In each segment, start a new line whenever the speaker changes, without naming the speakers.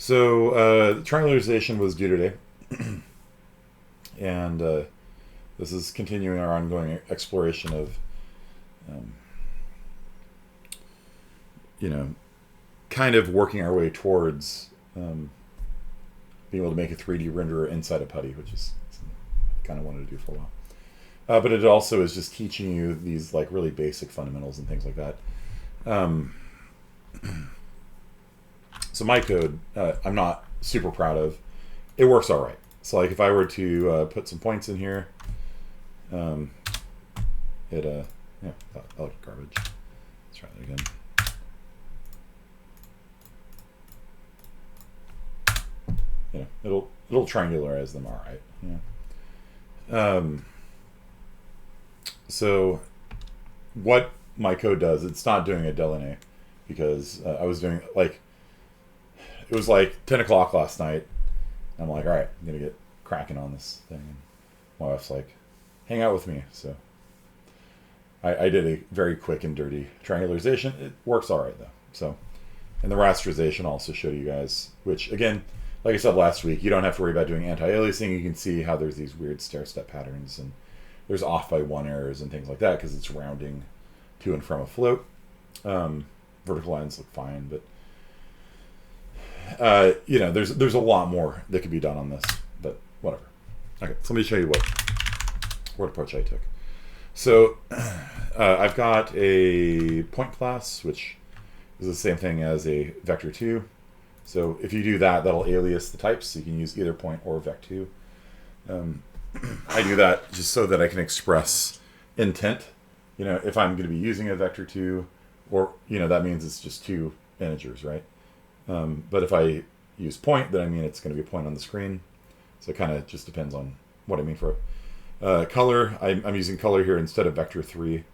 So triangularization was due today, and this is continuing our ongoing exploration of, um, kind of working our way towards being able to make a 3D renderer inside a putty, which is something I kind of wanted to do for a while. But it also is just teaching you these like really basic fundamentals and things like that. So my code, I'm not super proud of. It works all right. So like if I were to put some points in here, yeah, I like garbage. Let's try that again. Yeah, it'll triangularize them all right. Yeah. So what my code does, it's not doing a delinea because I was doing like, it was like 10 o'clock last night. I'm like, all right, I'm going to get cracking on this thing. And my wife's like, hang out with me. So I did a very quick and dirty triangularization. It works all right, though. So, and the rasterization also showed you guys, which, again, like I said last week, you don't have to worry about doing anti-aliasing. You can see how there's these weird stair-step patterns, and there's off by one errors and things like that because it's rounding to and from a float. Vertical lines look fine, but there's a lot more that could be done on this, but whatever. Okay, so let me show you what approach I took. So I've got a point class, which is the same thing as a vector2. So if you do that, that'll alias the types. So you can use either point or vec2. I do that just so that I can express intent. If I'm going to be using a vector2, or, that means it's just two integers, right? But if I use point, then I mean it's going to be a point on the screen. So it kind of just depends on what I mean for it. Color, I'm using color here instead of vector3, which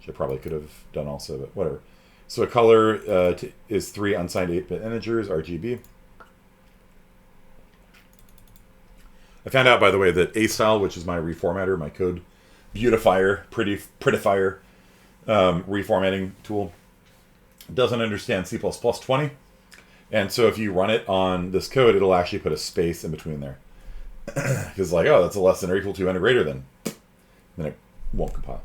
I probably could have done also, but whatever. So a color is 3 unsigned 8-bit integers, RGB. I found out, by the way, that A-style, which is my reformatter, my code beautifier, prettifier reformatting tool, doesn't understand C++20. And so if you run it on this code, it'll actually put a space in between there. Because like, oh, that's a less than or equal to and a greater than. Then it won't compile.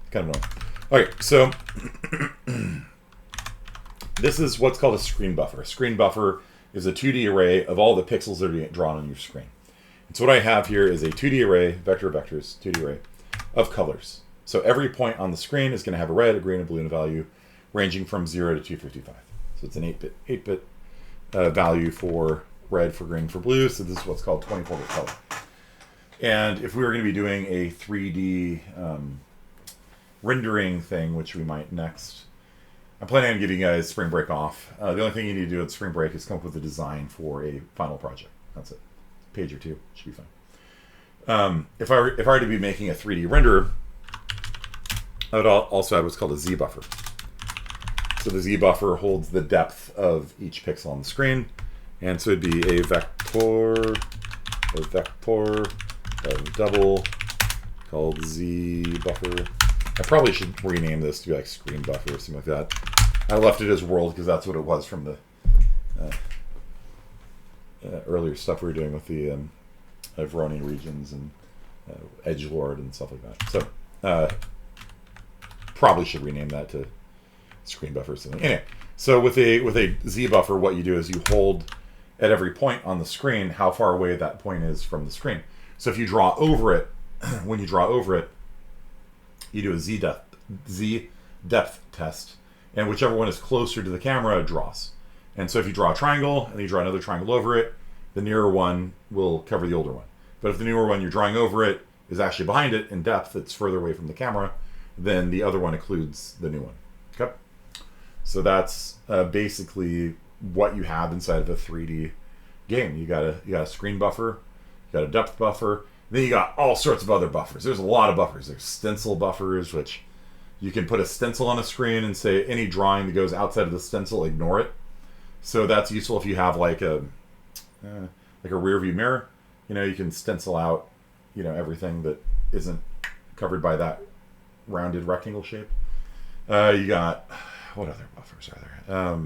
Kind of annoying. Okay, so this is what's called a screen buffer. A screen buffer is a 2D array of all the pixels that are drawn on your screen. And so what I have here is a 2D array, vector of vectors, 2D array, of colors. So every point on the screen is going to have a red, a green, and a blue, and a value ranging from 0 to 255. So it's an 8-bit value for red, for green, for blue. So this is what's called 24-bit color. And if we were going to be doing a 3D rendering thing, which we might next, I'm planning on giving you guys spring break off. The only thing you need to do at spring break is come up with a design for a final project. That's it. Page or two should be fine. If I were to be making a 3D renderer, I would also have what's called a Z buffer. So the Z buffer holds the depth of each pixel on the screen, and so it'd be a vector double called Z buffer. I probably should rename this to be like screen buffer or something like that. I left it as world because that's what it was from the earlier stuff we were doing with the Veroni regions and edgelord and stuff like that. So probably should rename that to screen buffer or something. Anyway, so with a Z buffer, what you do is you hold at every point on the screen how far away that point is from the screen. So if you draw over it, when you draw over it, you do a Z depth test, and whichever one is closer to the camera draws. And so if you draw a triangle and you draw another triangle over it, the nearer one will cover the older one. But if the newer one you're drawing over it is actually behind it in depth, it's further away from the camera, then the other one includes the new one. Okay? So that's basically what you have inside of a 3D game. You got a screen buffer, you got a depth buffer, then you got all sorts of other buffers. There's a lot of buffers. There's stencil buffers, which you can put a stencil on a screen and say any drawing that goes outside of the stencil, ignore it. So that's useful if you have like a rear view mirror. You can stencil out, everything that isn't covered by that rounded rectangle shape. You got, what other buffers are there?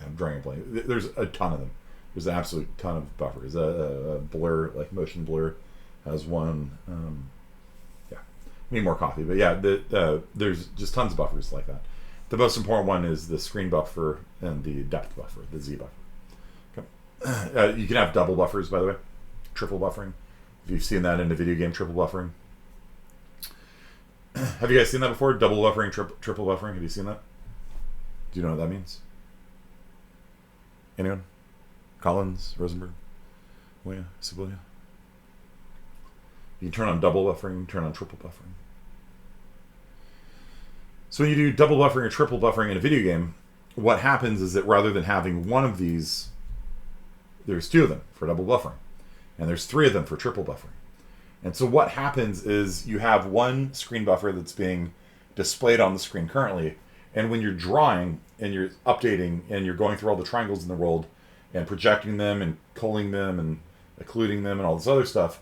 I'm drawing a blank. There's a ton of them. There's an absolute ton of buffers. A blur, like motion blur, has one. Yeah, need more coffee, but yeah, there's just tons of buffers like that. The most important one is the screen buffer and the depth buffer, the Z buffer. Okay. You can have double buffers, by the way, triple buffering. If you've seen that in a video game, triple buffering. Have you guys seen that before? Double buffering, triple buffering. Have you seen that? Do you know what that means? Anyone? Collins, Rosenberg, Moya, Sibilia? You can turn on double buffering, turn on triple buffering. So when you do double buffering or triple buffering in a video game, what happens is that rather than having one of these, there's two of them for double buffering, and there's three of them for triple buffering. And so what happens is you have one screen buffer that's being displayed on the screen currently, and when you're drawing and you're updating and you're going through all the triangles in the world and projecting them and culling them and occluding them and all this other stuff,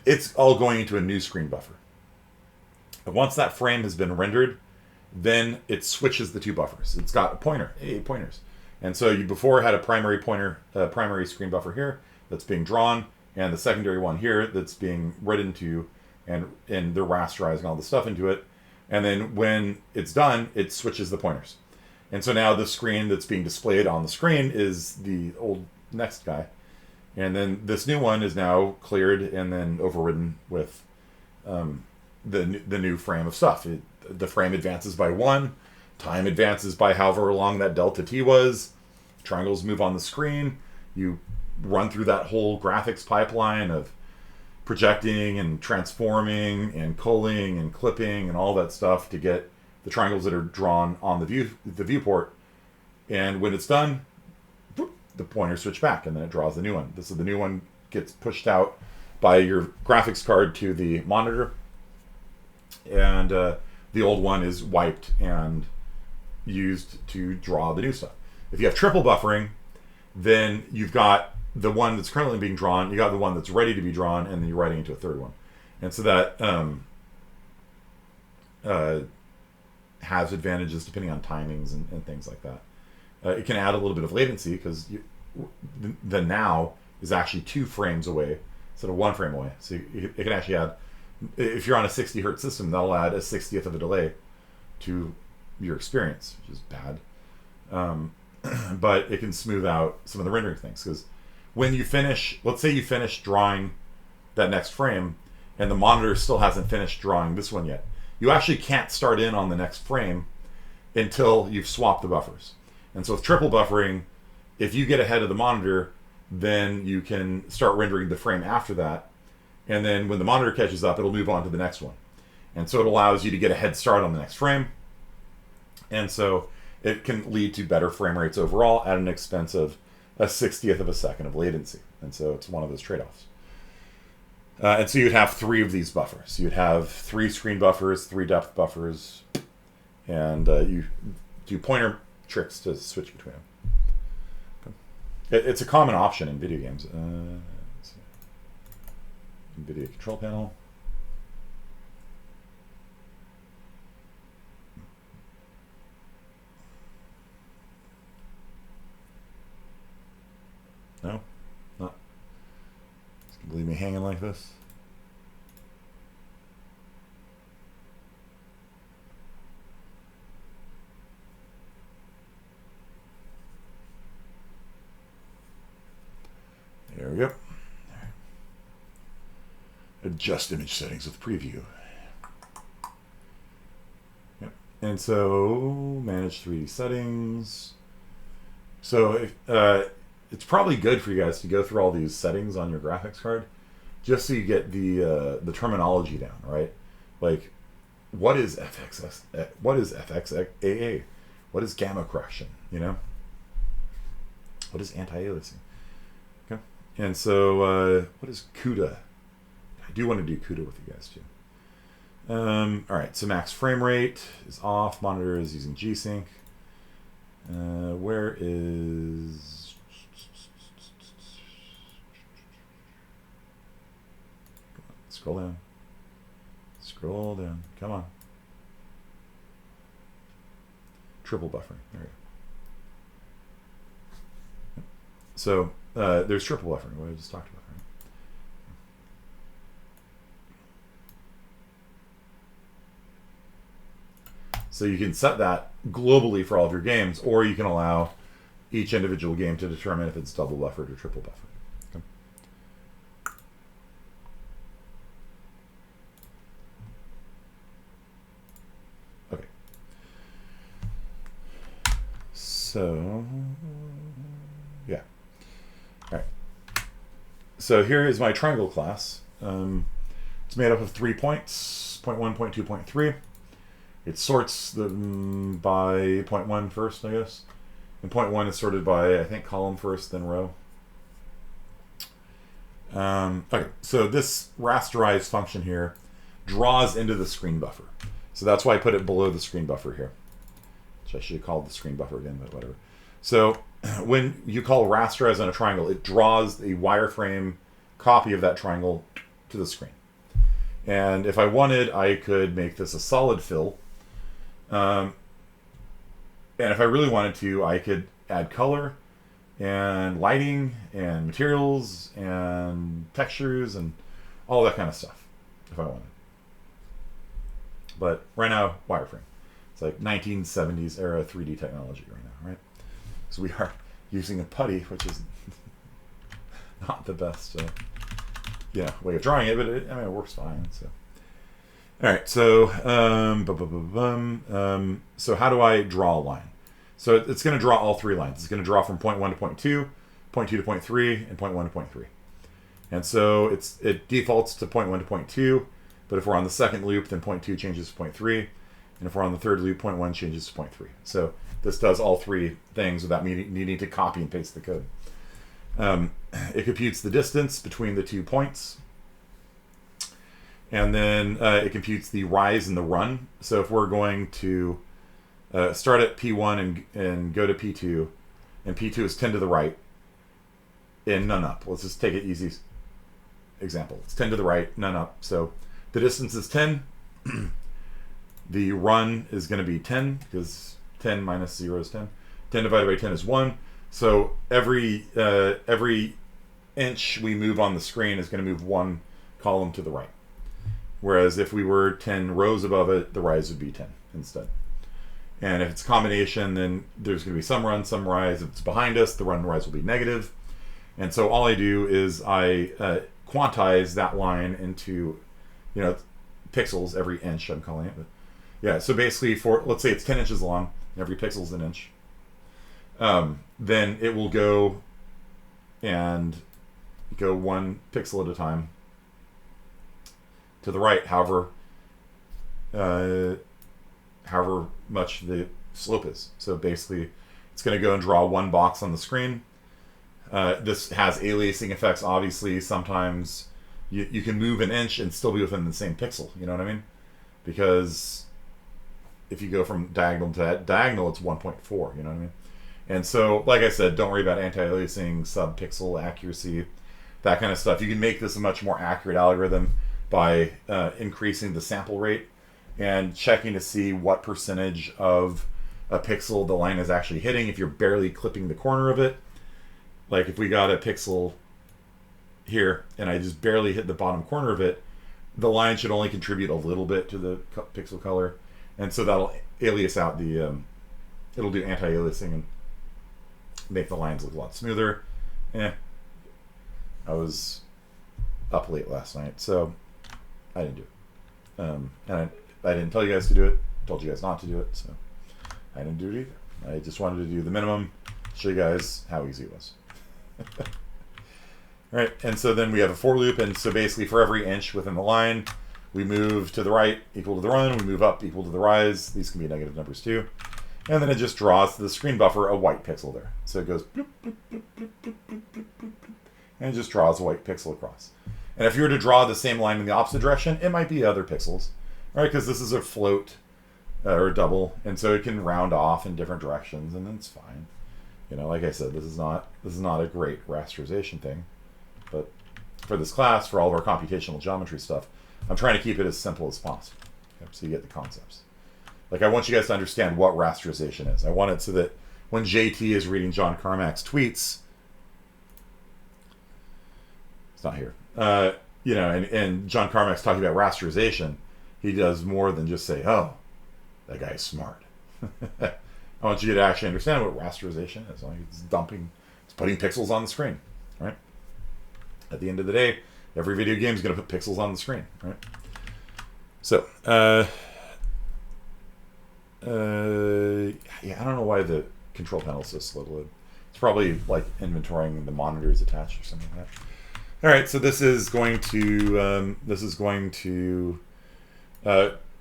it's all going into a new screen buffer. And once that frame has been rendered, then it switches the two buffers. It's got a pointer, 8 pointers. And so you before had a primary pointer, primary screen buffer here that's being drawn, and the secondary one here that's being read into, and they're rasterizing all the stuff into it. And then when it's done, it switches the pointers. And so now the screen that's being displayed on the screen is the old next guy. And then this new one is now cleared and then overridden with the new frame of stuff. The frame advances by 1. Time advances by however long that delta t was. Triangles move on the screen. You run through that whole graphics pipeline of projecting and transforming and culling and clipping and all that stuff to get the triangles that are drawn on the viewport. And when it's done, boop, the pointers switch back and then it draws the new one. This is the new one gets pushed out by your graphics card to the monitor, and the old one is wiped and used to draw the new stuff. If you have triple buffering, then you've got the one that's currently being drawn, you got the one that's ready to be drawn, and then you're writing into a third one. And so that has advantages depending on timings and things like that. It can add a little bit of latency because the now is actually 2 frames away instead of 1 frame away. So it can actually add, if you're on a 60 hertz system, that'll add a 60th of a delay to your experience, which is bad. But it can smooth out some of the rendering things, because when you finish, let's say you finish drawing that next frame and the monitor still hasn't finished drawing this one yet, you actually can't start in on the next frame until you've swapped the buffers. And so with triple buffering, if you get ahead of the monitor, then you can start rendering the frame after that. And then when the monitor catches up, it'll move on to the next one. And so it allows you to get a head start on the next frame. And so it can lead to better frame rates overall at an expense of a 60th of a second of latency. And so it's one of those trade-offs. And so you'd have 3 of these buffers. You'd have 3 screen buffers, 3 depth buffers, and you do pointer tricks to switch between them. It's a common option in video games. Let's see. Nvidia control panel. No? Not. Just gonna leave me hanging like this. There we go. Adjust image settings with preview. Yep. And so manage 3D settings. So if, it's probably good for you guys to go through all these settings on your graphics card, just so you get the terminology down, right? Like, what is FXS? What is FXAA? What is gamma correction? You know, what is anti-aliasing? Okay, and so what is CUDA? I do want to do CUDA with you guys too. All right, so max frame rate is off. Monitor is using G-Sync. Where is... Scroll down. Scroll down. Come on. Triple buffering. There we go. So there's triple buffering, what I just talked about. Right? So you can set that globally for all of your games, or you can allow each individual game to determine if it's double buffered or triple buffered. Okay. Okay. So, yeah. All right. So here is my triangle class. It's made up of 3 points, point 1, point 2, point 3. It sorts them by point 1 first, I guess. And point 1 is sorted by, I think, column first, then row. Okay, so this rasterized function here draws into the screen buffer. So that's why I put it below the screen buffer here. Which I should have called the screen buffer again, but whatever. So when you call rasterize on a triangle, it draws a wireframe copy of that triangle to the screen. And if I wanted, I could make this a solid fill. And if I really wanted to, I could add color and lighting and materials and textures and all that kind of stuff if I wanted. But right now, wireframe. It's like 1970s era 3D technology right now, right? So we are using a putty, which is not the best way of drawing it, but it works fine. So, all right. So, so how do I draw a line? So it's going to draw all 3 lines. It's going to draw from point 1 to point 2, point 2 to point 3, and point 1 to point 3. And so it defaults to point 1 to point 2, but if we're on the second loop, then point 2 changes to point 3, and if we're on the third loop, point 1 changes to point 3. So this does all 3 things without me needing to copy and paste the code. It computes the distance between the 2 points. And then it computes the rise and the run. So if we're going to start at P1 and go to P2, and P2 is 10 to the right, and none up. Let's just take an easy example. It's 10 to the right, none up. So the distance is 10. The run is going to be 10, because 10 minus 0 is 10. 10 divided by 10 is 1. So every inch we move on the screen is going to move 1 column to the right. Whereas if we were 10 rows above it, the rise would be 10 instead. And if it's a combination, then there's going to be some run, some rise. If it's behind us, the run and rise will be negative. And so all I do is I quantize that line into, pixels every inch, I'm calling it. But yeah, so basically let's say it's 10 inches long, and every pixel is an inch. Then it will go 1 pixel at a time to the right, however much the slope is. So basically, it's going to go and draw 1 box on the screen. This has aliasing effects, obviously. Sometimes you can move an inch and still be within the same pixel, you know what I mean? Because if you go from diagonal to diagonal, it's 1.4, you know what I mean? And so, like I said, don't worry about anti-aliasing, sub-pixel accuracy, that kind of stuff. You can make this a much more accurate algorithm by increasing the sample rate and checking to see what percentage of a pixel the line is actually hitting. If you're barely clipping the corner of it, like if we got a pixel here and I just barely hit the bottom corner of it, the line should only contribute a little bit to the pixel color, and so that'll alias out the it'll do anti-aliasing and make the lines look a lot smoother. I was up late last night, so I didn't do it. And I didn't tell you guys to do it. Told you guys not to do it, so I didn't do it either. I just wanted to do the minimum, show you guys how easy it was. Right, and so then we have a for loop, and so basically for every inch within the line, we move to the right equal to the run, we move up equal to the rise. These can be negative numbers too. And then it just draws to the screen buffer a white pixel there. So it goes bloop, bloop, bloop, bloop, bloop, bloop, bloop, bloop, bloop, and it just draws a white pixel across. And if you were to draw the same line in the opposite direction, it might be other pixels, right? Because this is a float or double, and so it can round off in different directions, and then it's fine. Like I said, this is not a great rasterization thing, but for this class, for all of our computational geometry stuff, I'm trying to keep it as simple as possible, so you get the concepts. Like, I want you guys to understand what rasterization is. I want it so that when JT is reading John Carmack's tweets, It's not here. You know, and John Carmack's talking about rasterization. He does more than just say, "Oh, that guy's smart." I want you to actually understand what rasterization is. Like it's dumping, it's putting pixels on the screen, right? At the end of the day, every video game is going to put pixels on the screen, right? So, yeah, I don't know why the control panel is so slow to load. It's probably like inventorying the monitors attached or something like that. All right, so this is going to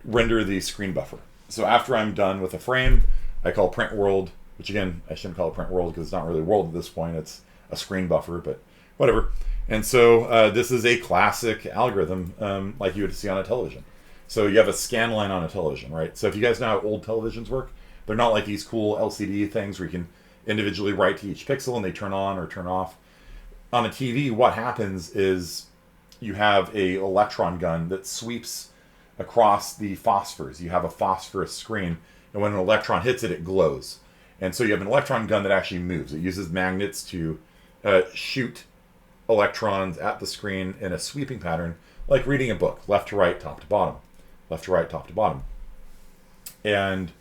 render the screen buffer. So after I'm done with a frame, I call print world, which again I shouldn't call it print world because it's not really world at this point. It's a screen buffer, but whatever. And so this is a classic algorithm like you would see on a television. So you have a scan line on a television, right? So if you guys know how old televisions work, they're not like these cool LCD things where you can individually write to each pixel and they turn on or turn off. On a TV, what happens is you have a electron gun that sweeps across the phosphors. You have a phosphorus screen, and when an electron hits it, it glows. And so you have an electron gun that actually moves. It uses magnets to shoot electrons at the screen in a sweeping pattern, like reading a book, left to right, top to bottom, left to right, top to bottom. And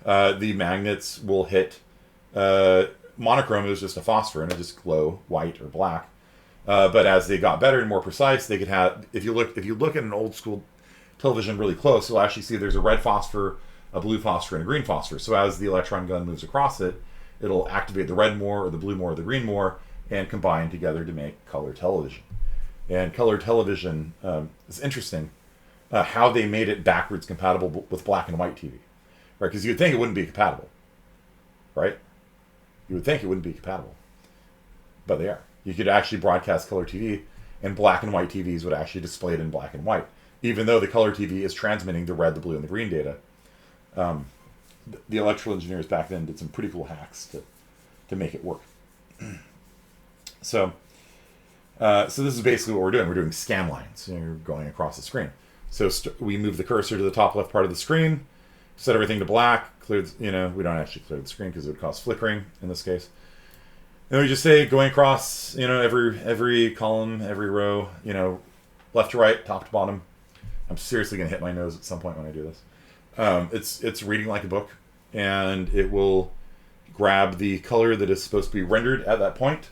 the magnets will hit monochrome is just a phosphor and it just glow white or black. But as they got better and more precise, they could have. If you look at an old school television really close, you'll actually see there's a red phosphor, a blue phosphor, and a green phosphor. So as the electron gun moves across it, it'll activate the red more, or the blue more, or the green more, and combine together to make color television. And color television is interesting. How they made it backwards compatible with black and white TV, right? Because you'd think it wouldn't be compatible, right? You would think it wouldn't be compatible, but they are. You could actually broadcast color TV, and black and white TVs would actually display it in black and white, even though the color TV is transmitting the red, the blue, and the green data. The electrical engineers back then did some pretty cool hacks to make it work. So this is basically what we're doing. We're doing scan lines. You're going across the screen. So we move the cursor to the top left part of the screen, set everything to black, clear, we don't actually clear the screen because it would cause flickering in this case. And we just say going across, every column, every row, left to right, top to bottom. I'm seriously going to hit my nose at some point when I do this. It's reading like a book, and it will grab the color that is supposed to be rendered at that point,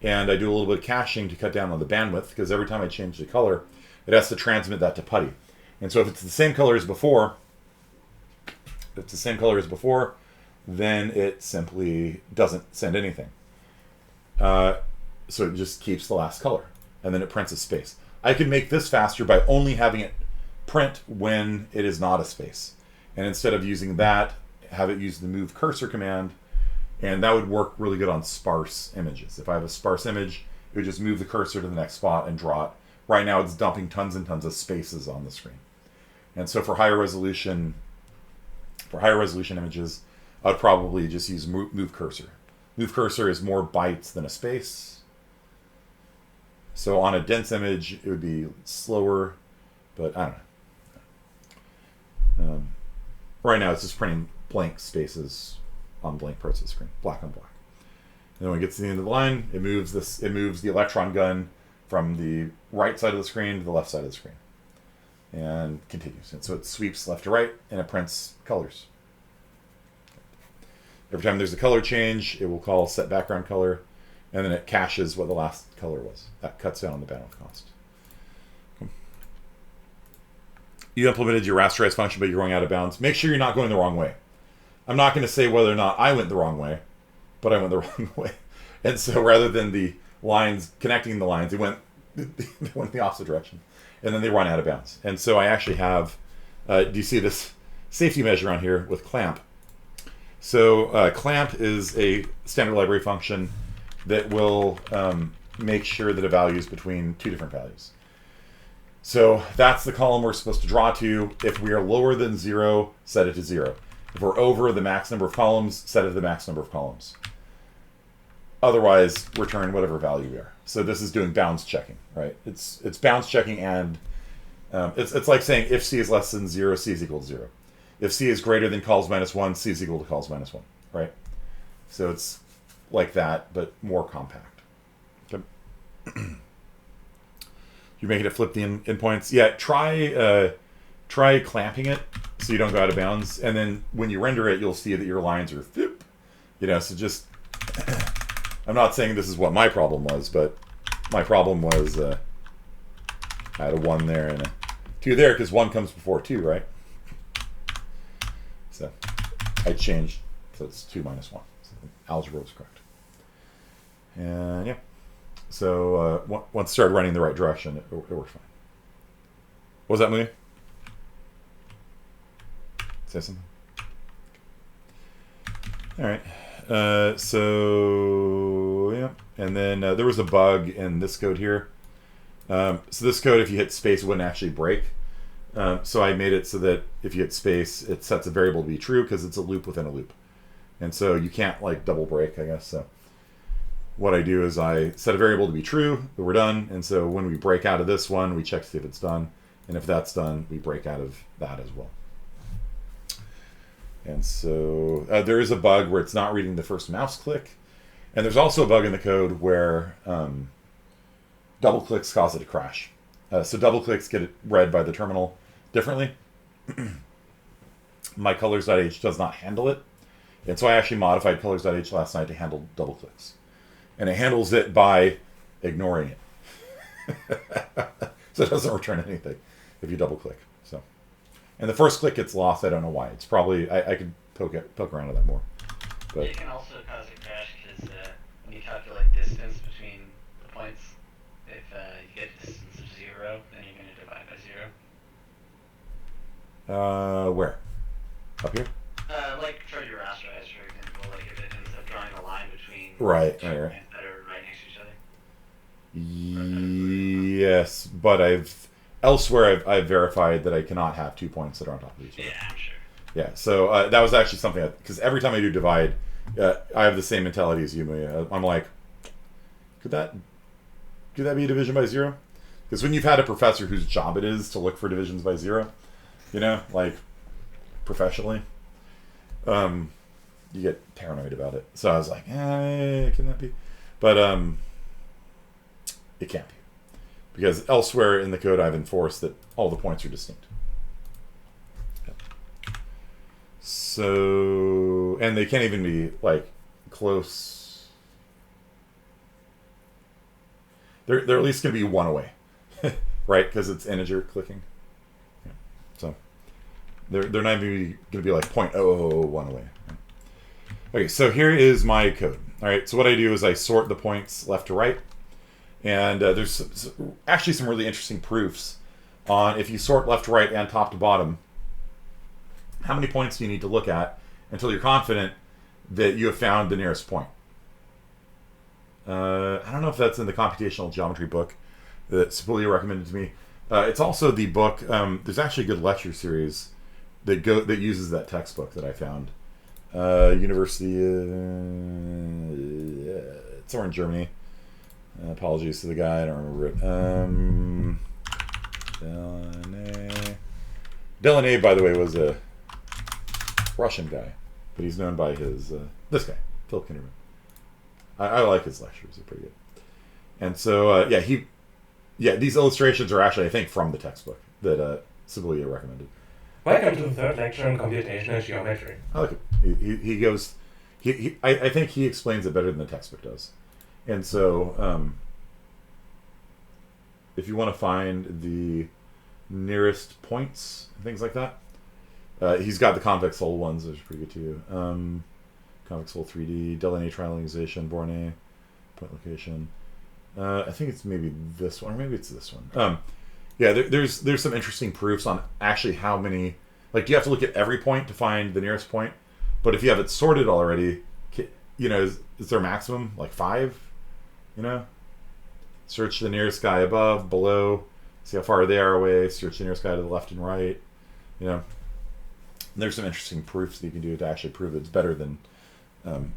and I do a little bit of caching to cut down on the bandwidth, because every time I change the color, it has to transmit that to putty. And so if it's the same color as before, then it simply doesn't send anything. So it just keeps the last color, and then it prints a space. I can make this faster by only having it print when it is not a space. And instead of using that, have it use the move cursor command, and that would work really good on sparse images. If I have a sparse image, it would just move the cursor to the next spot and draw it. Right now it's dumping tons and tons of spaces on the screen. And so for higher resolution images, I'd probably just use move cursor. Move cursor is more bytes than a space. So on a dense image, it would be slower, but I don't know. Right now, it's just printing blank spaces on blank parts of the screen, black on black. And then when it gets to the end of the line, it moves the electron gun from the right side of the screen to the left side of the screen, and continues. And so it sweeps left to right, and it prints colors. Every time there's a color change, it will call set background color, and then it caches what the last color was. That cuts down on the bandwidth cost. You implemented your rasterize function, but you're going out of bounds. Make sure you're not going the wrong way. I'm not going to say whether or not I went the wrong way, but I went the wrong way. And so rather than the lines connecting the lines, they went the opposite direction, and then they run out of bounds. And so I actually have, do you see this safety measure on here with clamp? So clamp is a standard library function that will make sure that a value is between two different values. So that's the column we're supposed to draw to. If we are lower than 0, set it to 0. If we're over the max number of columns, set it to the max number of columns. Otherwise, return whatever value we are. So this is doing bounds checking, right? It's bounds checking, and it's like saying if C is less than 0, C is equal to 0. If C is greater than cols minus 1, C is equal to cols minus 1, right? So it's like that, but more compact. Okay. You're making it flip the endpoints. Yeah, try clamping it so you don't go out of bounds, and then when you render it, you'll see that your lines are, so just. I'm not saying this is what my problem was, but my problem was I had a 1 there and a 2 there because 1 comes before 2, right? So I changed, so it's 2 minus 1. So the algebra was correct. And yeah, so once it started running in the right direction, it worked fine. What was that movie? Say something. All right. So yeah, and then there was a bug in this code here. So this code, if you hit space, it wouldn't actually break. So I made it so that if you hit space, it sets a variable to be true because it's a loop within a loop, and so you can't like double break, I guess. So what I do is I set a variable to be true, but we're done, and so when we break out of this one, we check to see if it's done, and if that's done, we break out of that as well. And so there is a bug where it's not reading the first mouse click. And there's also a bug in the code where double clicks cause it to crash. So double clicks get it read by the terminal differently. My colors.h does not handle it. And so I actually modified colors.h last night to handle double clicks. And it handles it by ignoring it. So it doesn't return anything if you double click. So. And the first click gets lost. I don't know why. It's probably I could poke around with that more. But
it can also cause a crash because when you calculate distance between the points, if you get a distance of 0, then you're going to divide by 0.
Where? Up here?
Like try your rasterize, for example. Like if it ends up drawing a line between
right.
that are right next to each other.
Yes, but elsewhere I've verified that I cannot have 2 points that are on top of each other.
Yeah, I'm sure.
Yeah, so that was actually something because every time I do divide, I have the same mentality as you, Maria. I'm like, could that be a division by 0? Because when you've had a professor whose job it is to look for divisions by 0, like professionally, you get paranoid about it. So I was like, can that be? But it can't be. Because elsewhere in the code I've enforced that all the points are distinct. Okay. So, and they can't even be like close. They're at least going to be 1 away, right? Because it's integer clicking. Yeah. So they're not even going to be like 0.0001 away. Right? Okay, so here is my code. All right, so what I do is I sort the points left to right. And there's actually some really interesting proofs on if you sort left to right and top to bottom, how many points do you need to look at until you're confident that you have found the nearest point. I don't know if that's in the computational geometry book that Sibulia recommended to me. It's also the book. There's actually a good lecture series that uses that textbook that I found. University, somewhere in Germany. Apologies to the guy, I don't remember it. Delaney, by the way, was a Russian guy, but he's known by his this guy, Philip Kinderman. I like his lectures; they're pretty good. And so, these illustrations are actually, I think, from the textbook that Sibulia recommended.
Welcome to the third lecture on computational geometry.
I like it. He goes. I think he explains it better than the textbook does. And so, if you want to find the nearest points, things like that, he's got the convex hull ones, which are pretty good too. Convex hull 3D, Delaney triangularization, Bornay, point location. I think it's maybe this one, or maybe it's this one. There's some interesting proofs on actually how many. Like, do you have to look at every point to find the nearest point? But if you have it sorted already, is there a maximum, like 5? Search the nearest guy above, below, see how far they are away, search the nearest guy to the left and right. There's some interesting proofs that you can do to actually prove it's better than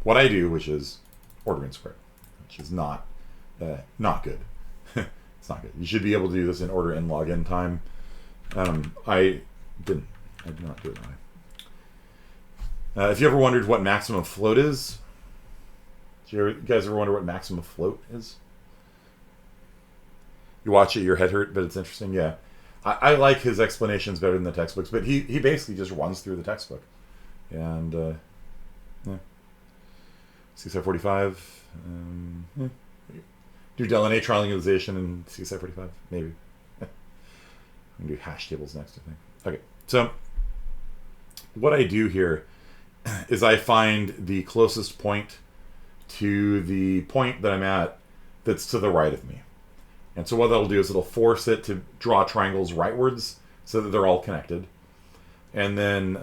what I do, which is ordering squared, which is not good. It's not good. You should be able to do this in order n log n time. I did not do it that way. If you ever wondered what maximum float is, do you guys ever wonder what maximum float is? You watch it, your head hurt, but it's interesting. Yeah, I like his explanations better than the textbooks, but he basically just runs through the textbook, and yeah. CSI 45. Yeah. Do Delaney triangularization in CSI 45, maybe. I'm gonna do hash tables next, I think. Okay, so what I do here is I find the closest point to the point that I'm at that's to the right of me. And so what that'll do is it'll force it to draw triangles rightwards so that they're all connected. And then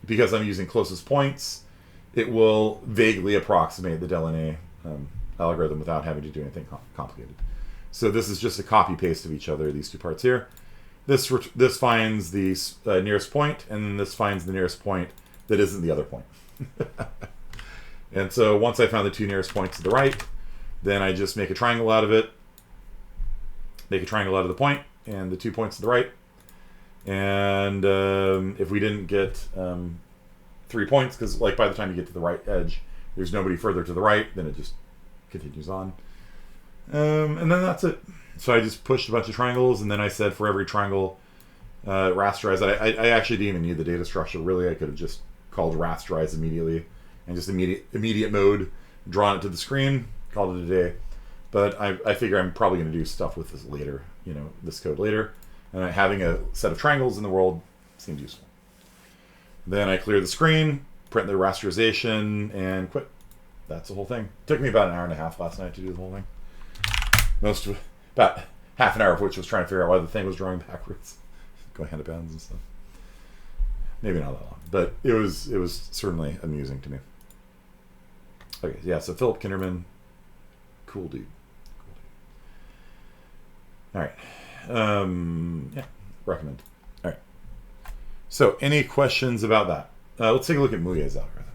because I'm using closest points, it will vaguely approximate the Delaney algorithm without having to do anything complicated. So this is just a copy-paste of each other, these two parts here. This finds the nearest point, and then this finds the nearest point that isn't the other point. And so once I found the two nearest points to the right, then I just make a triangle out of it, make a triangle out of the point, and the 2 points to the right. And if we didn't get 3 points, because like by the time you get to the right edge, there's nobody further to the right, then it just continues on. And then that's it. So I just pushed a bunch of triangles, and then I said for every triangle, rasterize. I actually didn't even need the data structure, really. I could have just called rasterize immediately, and just immediate mode, drawn it to the screen, called it a day. But I figure I'm probably going to do stuff with this later, this code later. And having a set of triangles in the world seemed useful. Then I clear the screen, print the rasterization, and quit. That's the whole thing. It took me about an hour and a half last night to do the whole thing. About half an hour of which was trying to figure out why the thing was drawing backwards, going out of bounds and stuff. Maybe not that long, but it was certainly amusing to me. Okay, yeah. So Philip Kinderman, cool dude. All right. Yeah, recommend. All right. So, any questions about that? Let's take a look at Mouillet's algorithm.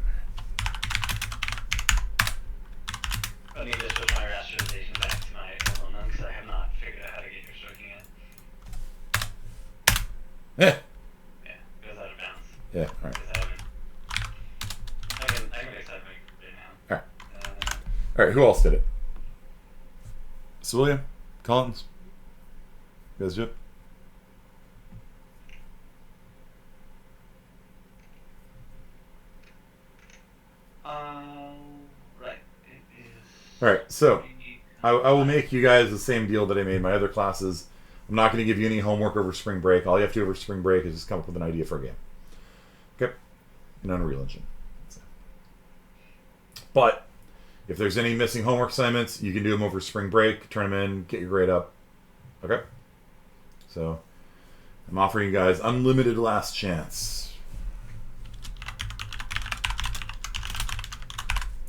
I need to switch my rasterization back to my old one because I have not figured out how to get your stroking in.
Yeah.
Yeah, it goes out of bounds.
Yeah. All right.
I can fix that right now.
All right. All right. Who else did it? Celia, Collins. You guys do it?
Right. It is.
All right. So I will make you guys the same deal that I made my other classes. I'm not going to give you any homework over spring break. All you have to do over spring break is just come up with an idea for a game. Okay? In Unreal Engine. But if there's any missing homework assignments, you can do them over spring break, turn them in, get your grade up. Okay? So I'm offering you guys unlimited last chance.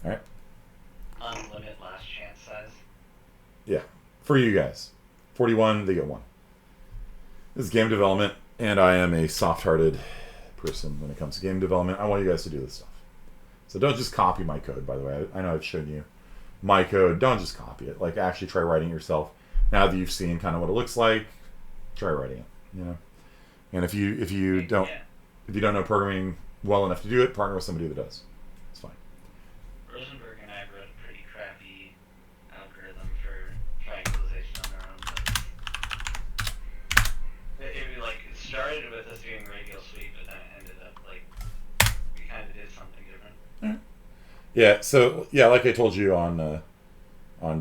All right?
Unlimited last chance size?
Yeah. For you guys. 41, they get 1. This is game development, and I am a soft-hearted person when it comes to game development. I want you guys to do this stuff. So don't just copy my code, by the way. I know I've shown you my code. Don't just copy it. Like, actually try writing it yourself. Now that you've seen kind of what it looks like, try writing it, And if you don't know programming well enough to do it, partner with somebody that does. It's fine.
Rosenberg and I wrote a pretty crappy algorithm for triangularization on our own. But it started with us doing radial sweep, but then it ended up we kind of did something different.
Yeah. So yeah, like I told you on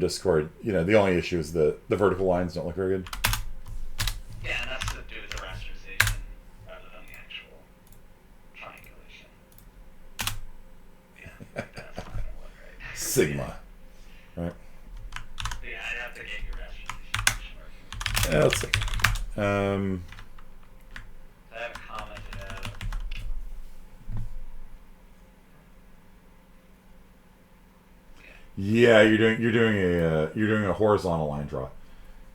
Discord, the only issue is the vertical lines don't look very good.
Yeah, and that's to do with the rasterization rather than the actual triangulation. Yeah, that's not gonna look right.
Sigma, right?
Yeah, I'd have to get your rasterization working.
Yeah, let's see.
I have commented out.
Yeah, you're doing a horizontal line draw.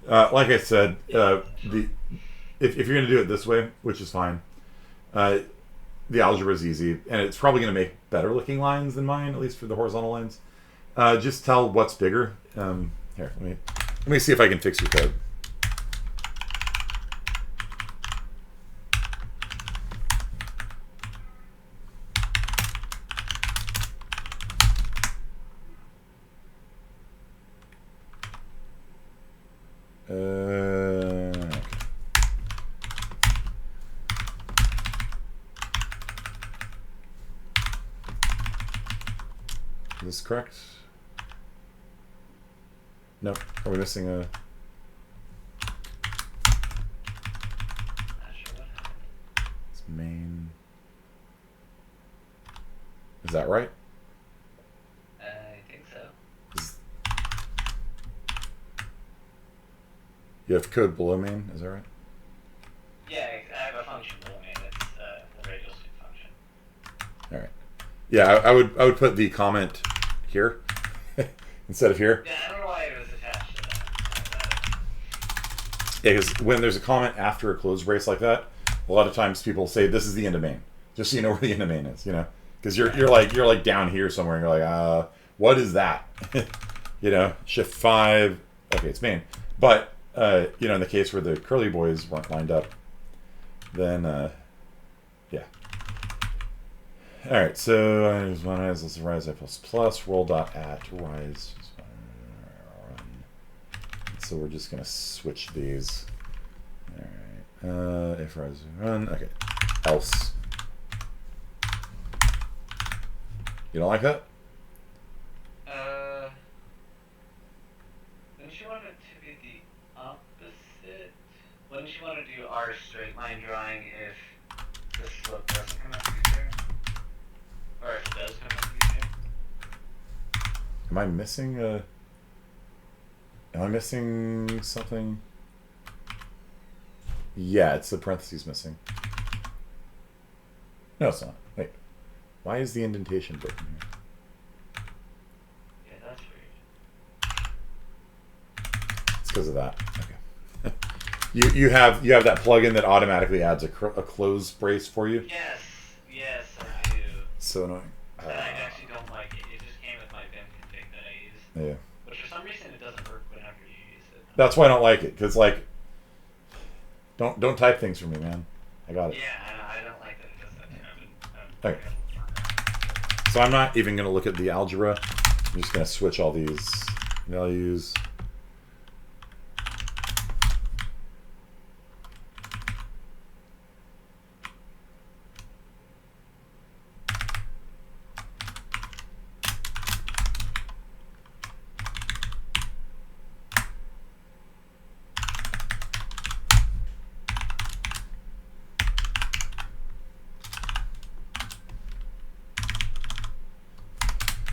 Like I said, if you're going to do it this way, which is fine, the algebra is easy, and it's probably going to make better looking lines than mine, at least for the horizontal lines. Just tell what's bigger. Here, let me see if I can fix your code. Is this correct? Nope. Are we missing a...
Not sure what happened.
It's main... Is that right?
I think so.
You have code below main, is that right?
Yeah, I have a function below main. It's the radial sweep function.
All right. Yeah, I would put the comment here instead of here.
Yeah, I don't know why it was attached to that.
Yeah, because when there's a comment after a close brace like that, a lot of times people say this is the end of main, just so you know where the end of main is, you know, because you're like down here somewhere, and you're like, what is that? You know, shift 5. Okay, it's main, but you know, in the case where the curly boys weren't lined up, then yeah. All right, so there's one rise, let's rise I plus roll dot at rise. So we're just gonna switch these. All right, if rise run, okay, else. You don't like that?
Wouldn't you want it to be the opposite? Wouldn't you want to do R straight line drawing if the slope doesn't come up to be zero? Or if it does come up to be zero?
Am I missing Am I missing something? Yeah, it's the parentheses missing. No, it's not. Wait. Why is the indentation broken here?
Yeah, that's weird.
It's because of that. Okay. you have that plugin that automatically adds a close brace for you.
Yes, I do.
So annoying.
And I actually don't like it. It just came with my Vim config that I use.
Yeah.
But for some reason it doesn't work whenever you use it.
That's why I don't like it, because like, don't type things for me, man. I got it.
Yeah, I don't like that it does that.
Okay. So I'm not even going to look at the algebra. I'm just going to switch all these values.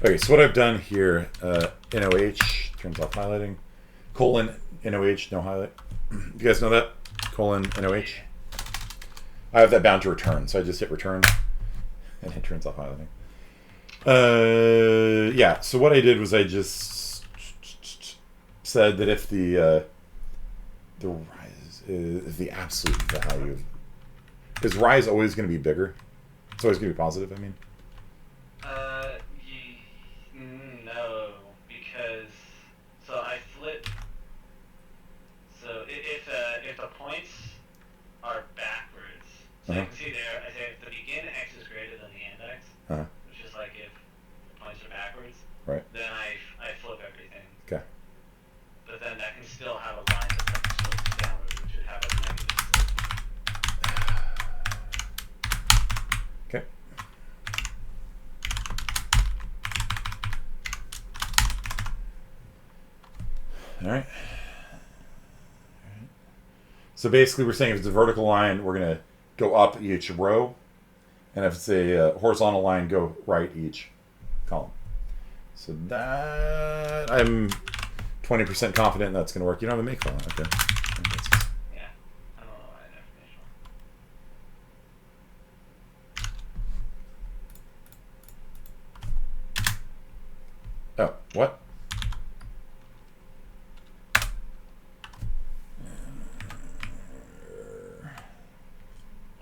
Okay, so what I've done here, NOH, turns off highlighting, colon, NOH, no highlight. You guys know that? Colon, NOH. I have that bound to return, so I just hit return, and it turns off highlighting. Yeah, so what I did was I just said that if the rise is the absolute value, is rise always going to be bigger? It's always going to be positive, I mean?
No, because so I flip. So if the points are backwards, so you can see there, I say if the begin x is greater than the end x, which is like if the points are backwards,
right?
Then I flip everything.
Okay.
But then that can still have a line that slopes downward, which would have a negative slope.
Okay. All right. So basically we're saying if it's a vertical line, we're going to go up each row. And if it's a horizontal line, go right each column. So that, I'm 20% confident that's going to work. You don't have a make file. Okay.
Yeah. I don't know why I never finished
one. Oh, what?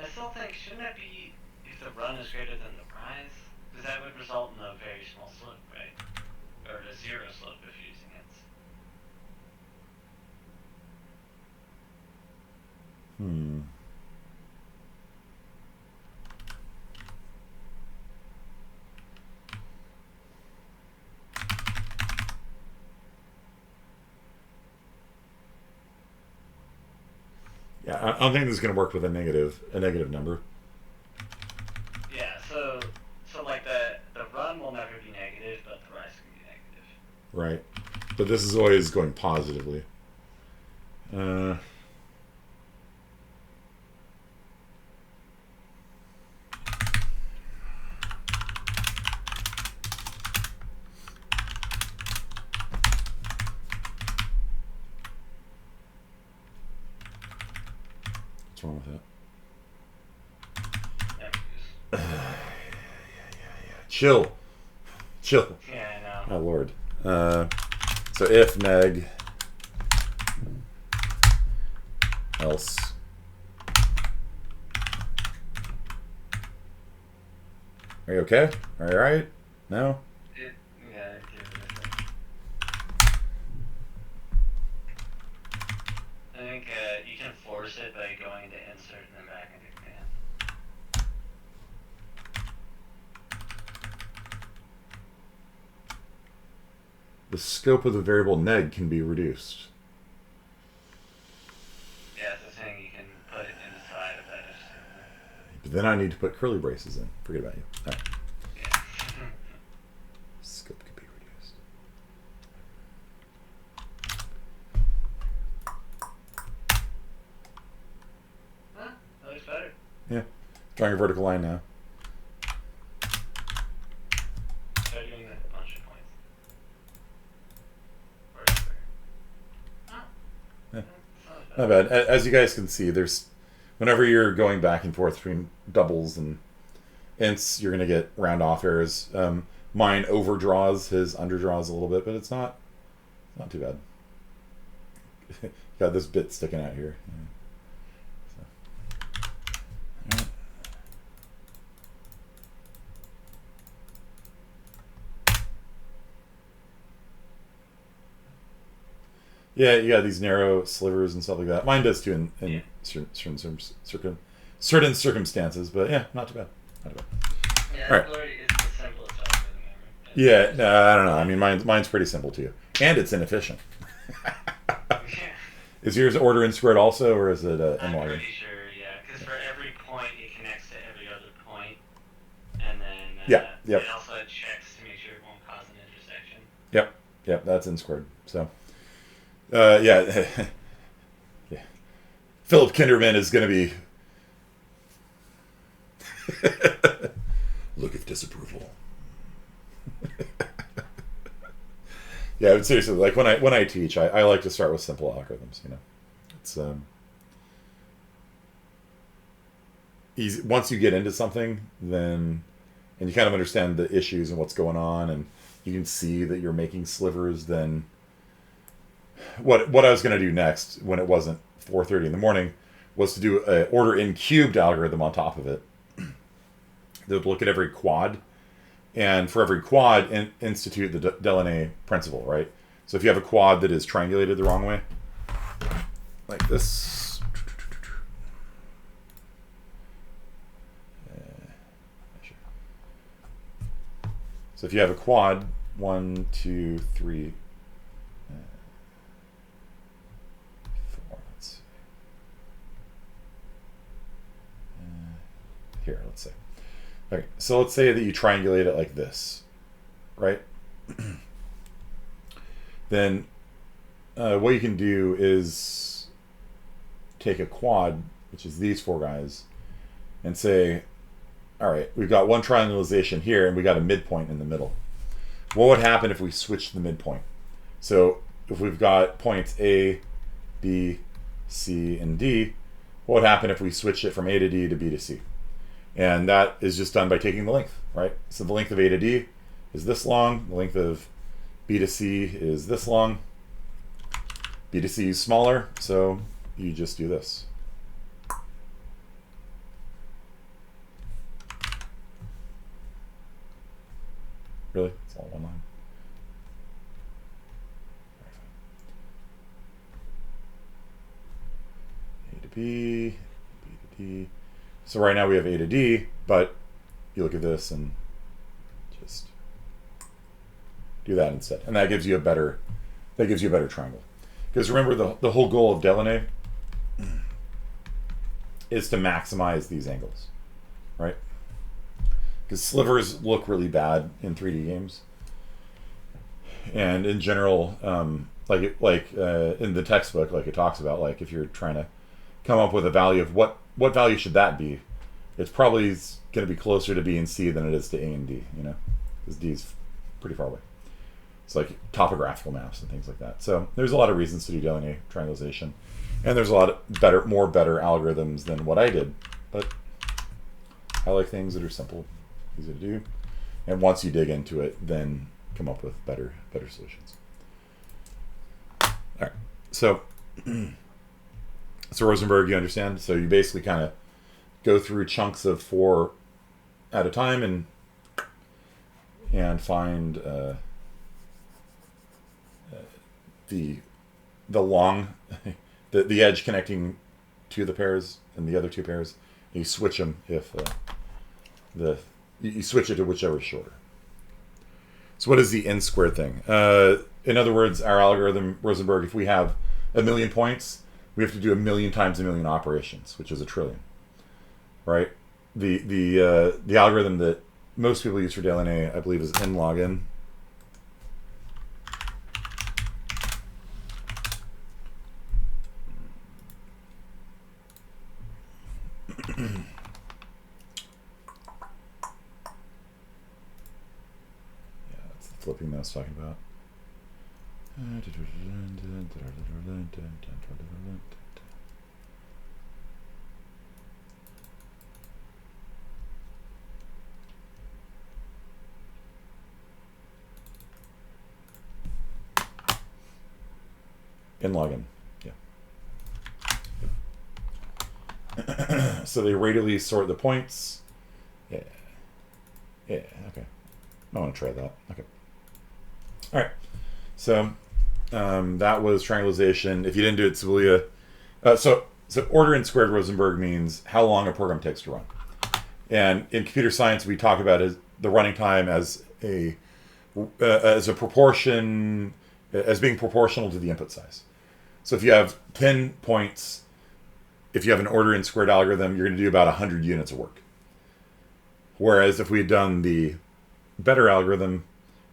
I still think, shouldn't it be if the run is greater than the rise? Because that would result in a very small slope, right? Or a zero slope if you're using it.
Yeah, I don't think this is going to work with a negative number.
Yeah, so like the run will never be negative, but the
right? But this is always going positively. What's wrong with that? Chill. Chill.
Yeah, I know.
Oh, Lord. So if neg else are you okay? Are you alright? No?
Yeah, give it a second. I think you can force it by going to insert and then back into command.
The scope of the variable neg can be reduced.
Yeah, it's saying you can put it inside of that HTML.
But then I need to put curly braces in. Forget about you. Alright.
Yeah.
Scope can be reduced.
Huh? That looks better.
Yeah. Drawing a vertical line now.
Start doing that a bunch of points. Vertical. Oh.
Yeah.
That's
Not bad. As you guys can see, there's whenever you're going back and forth between doubles and ints, you're gonna get round off errors. Mine overdraws his underdraws a little bit, but it's not too bad. Got this bit sticking out here. Yeah. So. All right. Yeah, you got these narrow slivers and stuff like that. Mine does too in certain circumstances, but yeah, not too bad. Not too bad.
Yeah,
All right.
it's the simplest algorithm ever.
Yeah, no, I don't know. I mean, mine's pretty simple too, and it's inefficient. Is yours order and squared also, or is it
I'm
M-log?
pretty sure, yeah, because for every point it connects to every other point, and then
Yep.
it also checks to make sure it won't cause an intersection.
Yep, that's in squared. So, yeah, yeah. Philip Kinderman is going to be look of disapproval. Yeah, but seriously, like when I teach, I like to start with simple algorithms. You know, it's easy. Once you get into something, then and you kind of understand the issues and what's going on, and you can see that you're making slivers. Then what I was going to do next, when it wasn't 4:30 in the morning, was to do an order n cubed algorithm on top of it. That would look at every quad. And for every quad, institute the Delaunay principle, right? So if you have a quad that is triangulated the wrong way, like this. So if you have a quad, 1, 2, 3, 4, let's see. Here, let's say. Okay, so let's say that you triangulate it like this, right? Then what you can do is take a quad, which is these four guys, and say, all right, we've got one triangulation here, and we got a midpoint in the middle. What would happen if we switched the midpoint? So if we've got points A, B, C, and D, what would happen if we switched it from A to D to B to C? And that is just done by taking the length, right? So the length of A to D is this long. The length of B to C is this long. B to C is smaller, so you just do this. Really? It's all one line. A to B, B to D. So right now we have A to D, but you look at this and just do that instead, and that gives you a better triangle. Because remember, the whole goal of Delaunay is to maximize these angles, right? Because slivers look really bad in 3D games. And in general, in the textbook, like it talks about, like if you're trying to come up with a value of what value should that be, it's probably going to be closer to B and C than it is to A and D, because D is pretty far away. It's like topographical maps and things like that. So there's a lot of reasons to do Delaunay triangulation, and there's a lot of better algorithms than what I did, but I like things that are simple, easy to do, and once you dig into it, then come up with better solutions. All right, so Rosenberg, you understand? So you basically kind of go through chunks of 4 at a time and find the long the edge connecting to the pairs and the other 2 pairs. You switch them if you switch it to whichever is shorter. So what is the n squared thing? In other words, our algorithm, Rosenberg, if we have 1,000,000 points, we have to do 1,000,000 times 1,000,000 operations, which is 1,000,000,000,000, right? The algorithm that most people use for Delaunay, I believe, is n log n. Flipping that I was talking about. In login, yeah. So they radially sort the points. Yeah, okay. I want to try that. Okay. All right, so that was triangularization. If you didn't do it, Sibilia. So order n squared Rosenberg means how long a program takes to run. And in computer science, we talk about the running time as a proportion, as being proportional to the input size. So if you have 10 points, if you have an order n squared algorithm, you're going to do about 100 units of work. Whereas if we had done the better algorithm,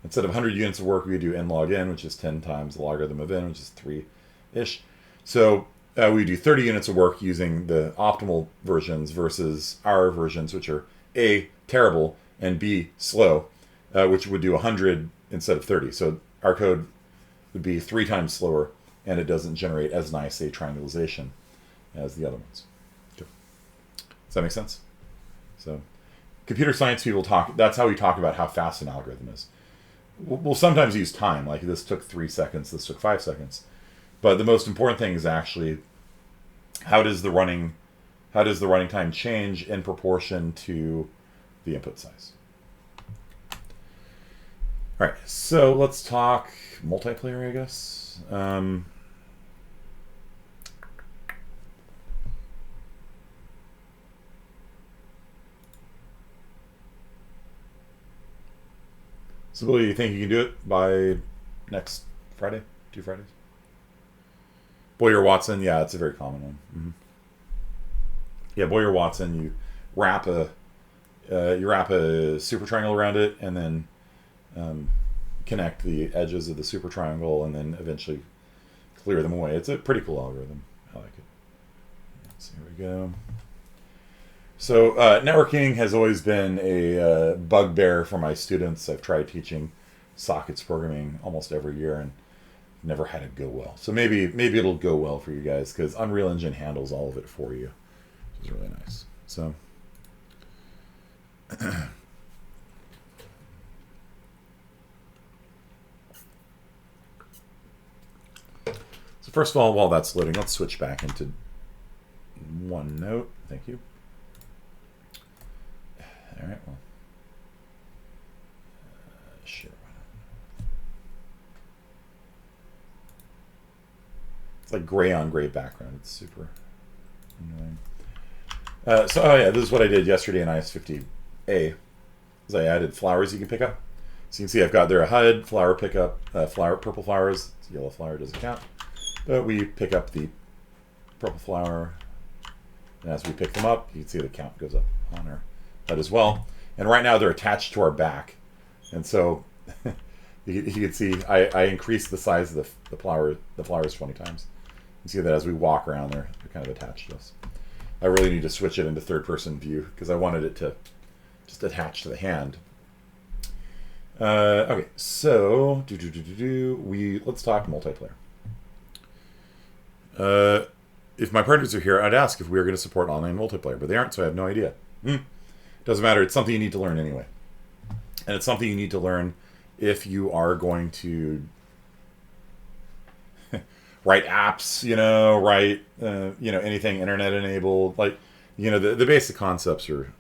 instead of 100 units of work, we do n log n, which is 10 times the logarithm of n, which is 3-ish. So we do 30 units of work using the optimal versions versus our versions, which are A, terrible, and B, slow, which would do 100 instead of 30. So our code would be 3 times slower, and it doesn't generate as nice a triangularization as the other ones. Okay. Does that make sense? So computer science people talk, that's how we talk about how fast an algorithm is. We'll sometimes use time, like this took 3 seconds, this took 5 seconds. But the most important thing is actually how does the running time change in proportion to the input size. All right, so let's talk multiplayer, I guess. So, Billy, you think you can do it by next Friday? 2 Fridays? Boyer-Watson, yeah, it's a very common one. Mm-hmm. Yeah, Boyer-Watson, you wrap a super triangle around it, and then connect the edges of the super triangle, and then eventually clear them away. It's a pretty cool algorithm. I like it. So here we go. So networking has always been a bugbear for my students. I've tried teaching sockets programming almost every year and never had it go well. So maybe it'll go well for you guys because Unreal Engine handles all of it for you, which is really nice. So so first of all, while that's loading, let's switch back into OneNote. Thank you. All right, well, sure. It's like gray on gray background. It's super annoying. This is what I did yesterday in IS50A. Is I added flowers you can pick up. So you can see I've got there a HUD, flower pickup, purple flowers. Yellow flower doesn't count. But we pick up the purple flower. And as we pick them up, you can see the count goes up on our HUD as well. And right now they're attached to our back. And so You can see I increased the size of the flowers 20 times. You see that as we walk around, they're kind of attached to us. I really need to switch it into third-person view because I wanted it to just attach to the hand. Okay, so let's talk multiplayer. If my partners are here, I'd ask if we are going to support online multiplayer, but they aren't, so I have no idea. Doesn't matter. It's something you need to learn anyway, and it's something you need to learn if you are going to write apps, write anything internet enabled. Like, the basic concepts are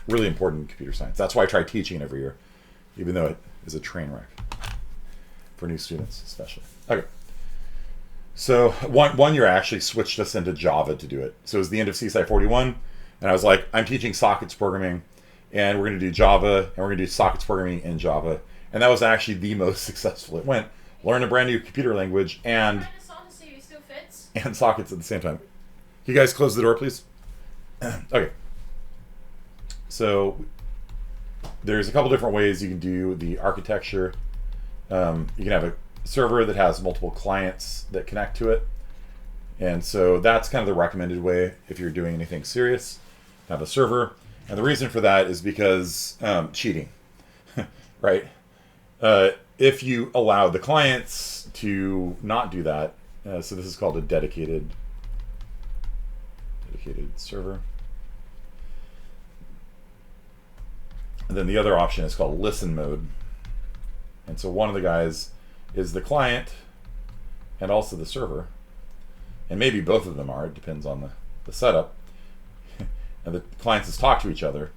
really important in computer science. That's why I try teaching every year, even though it is a train wreck for new students, especially. Okay. So one year I actually switched us into Java to do it. So it was the end of CSI 41, and I was like, I'm teaching sockets programming, and we're going to do Java, and we're going to do sockets programming in Java. And that was actually the most successful it went. Learn a brand new computer language and sockets at the same time. Can you guys close the door, please? Okay. So there's a couple different ways you can do the architecture. You can have a server that has multiple clients that connect to it. And so that's kind of the recommended way if you're doing anything serious. Have a server. And the reason for that is because cheating, right? If you allow the clients to not do that, so this is called a dedicated server. And then the other option is called listen mode. And so one of the guys is the client and also the server. And maybe both of them are, it depends on the setup. And the clients just talk to each other.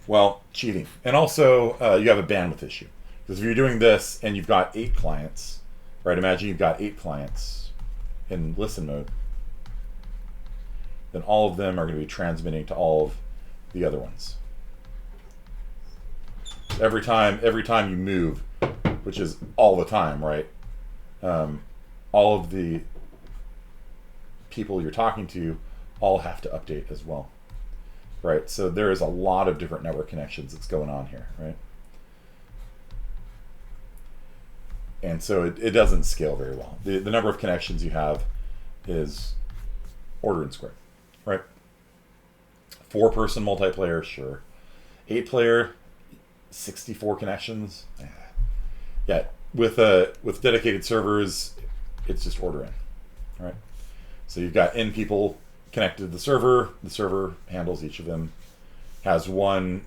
Well, cheating. And also, you have a bandwidth issue. Because if you're doing this and you've got 8 clients, right? Imagine you've got 8 clients in listen mode. Then all of them are going to be transmitting to all of the other ones. Every time you move, which is all the time, right? All of the people you're talking to all have to update as well, right? So there is a lot of different network connections that's going on here, right? And so it doesn't scale very well. The number of connections you have is order and square, right? 4-person multiplayer, sure. 8-player, 64 connections. Yeah, with dedicated servers, it's just order in, right? So you've got N people connected to the server handles each of them, has one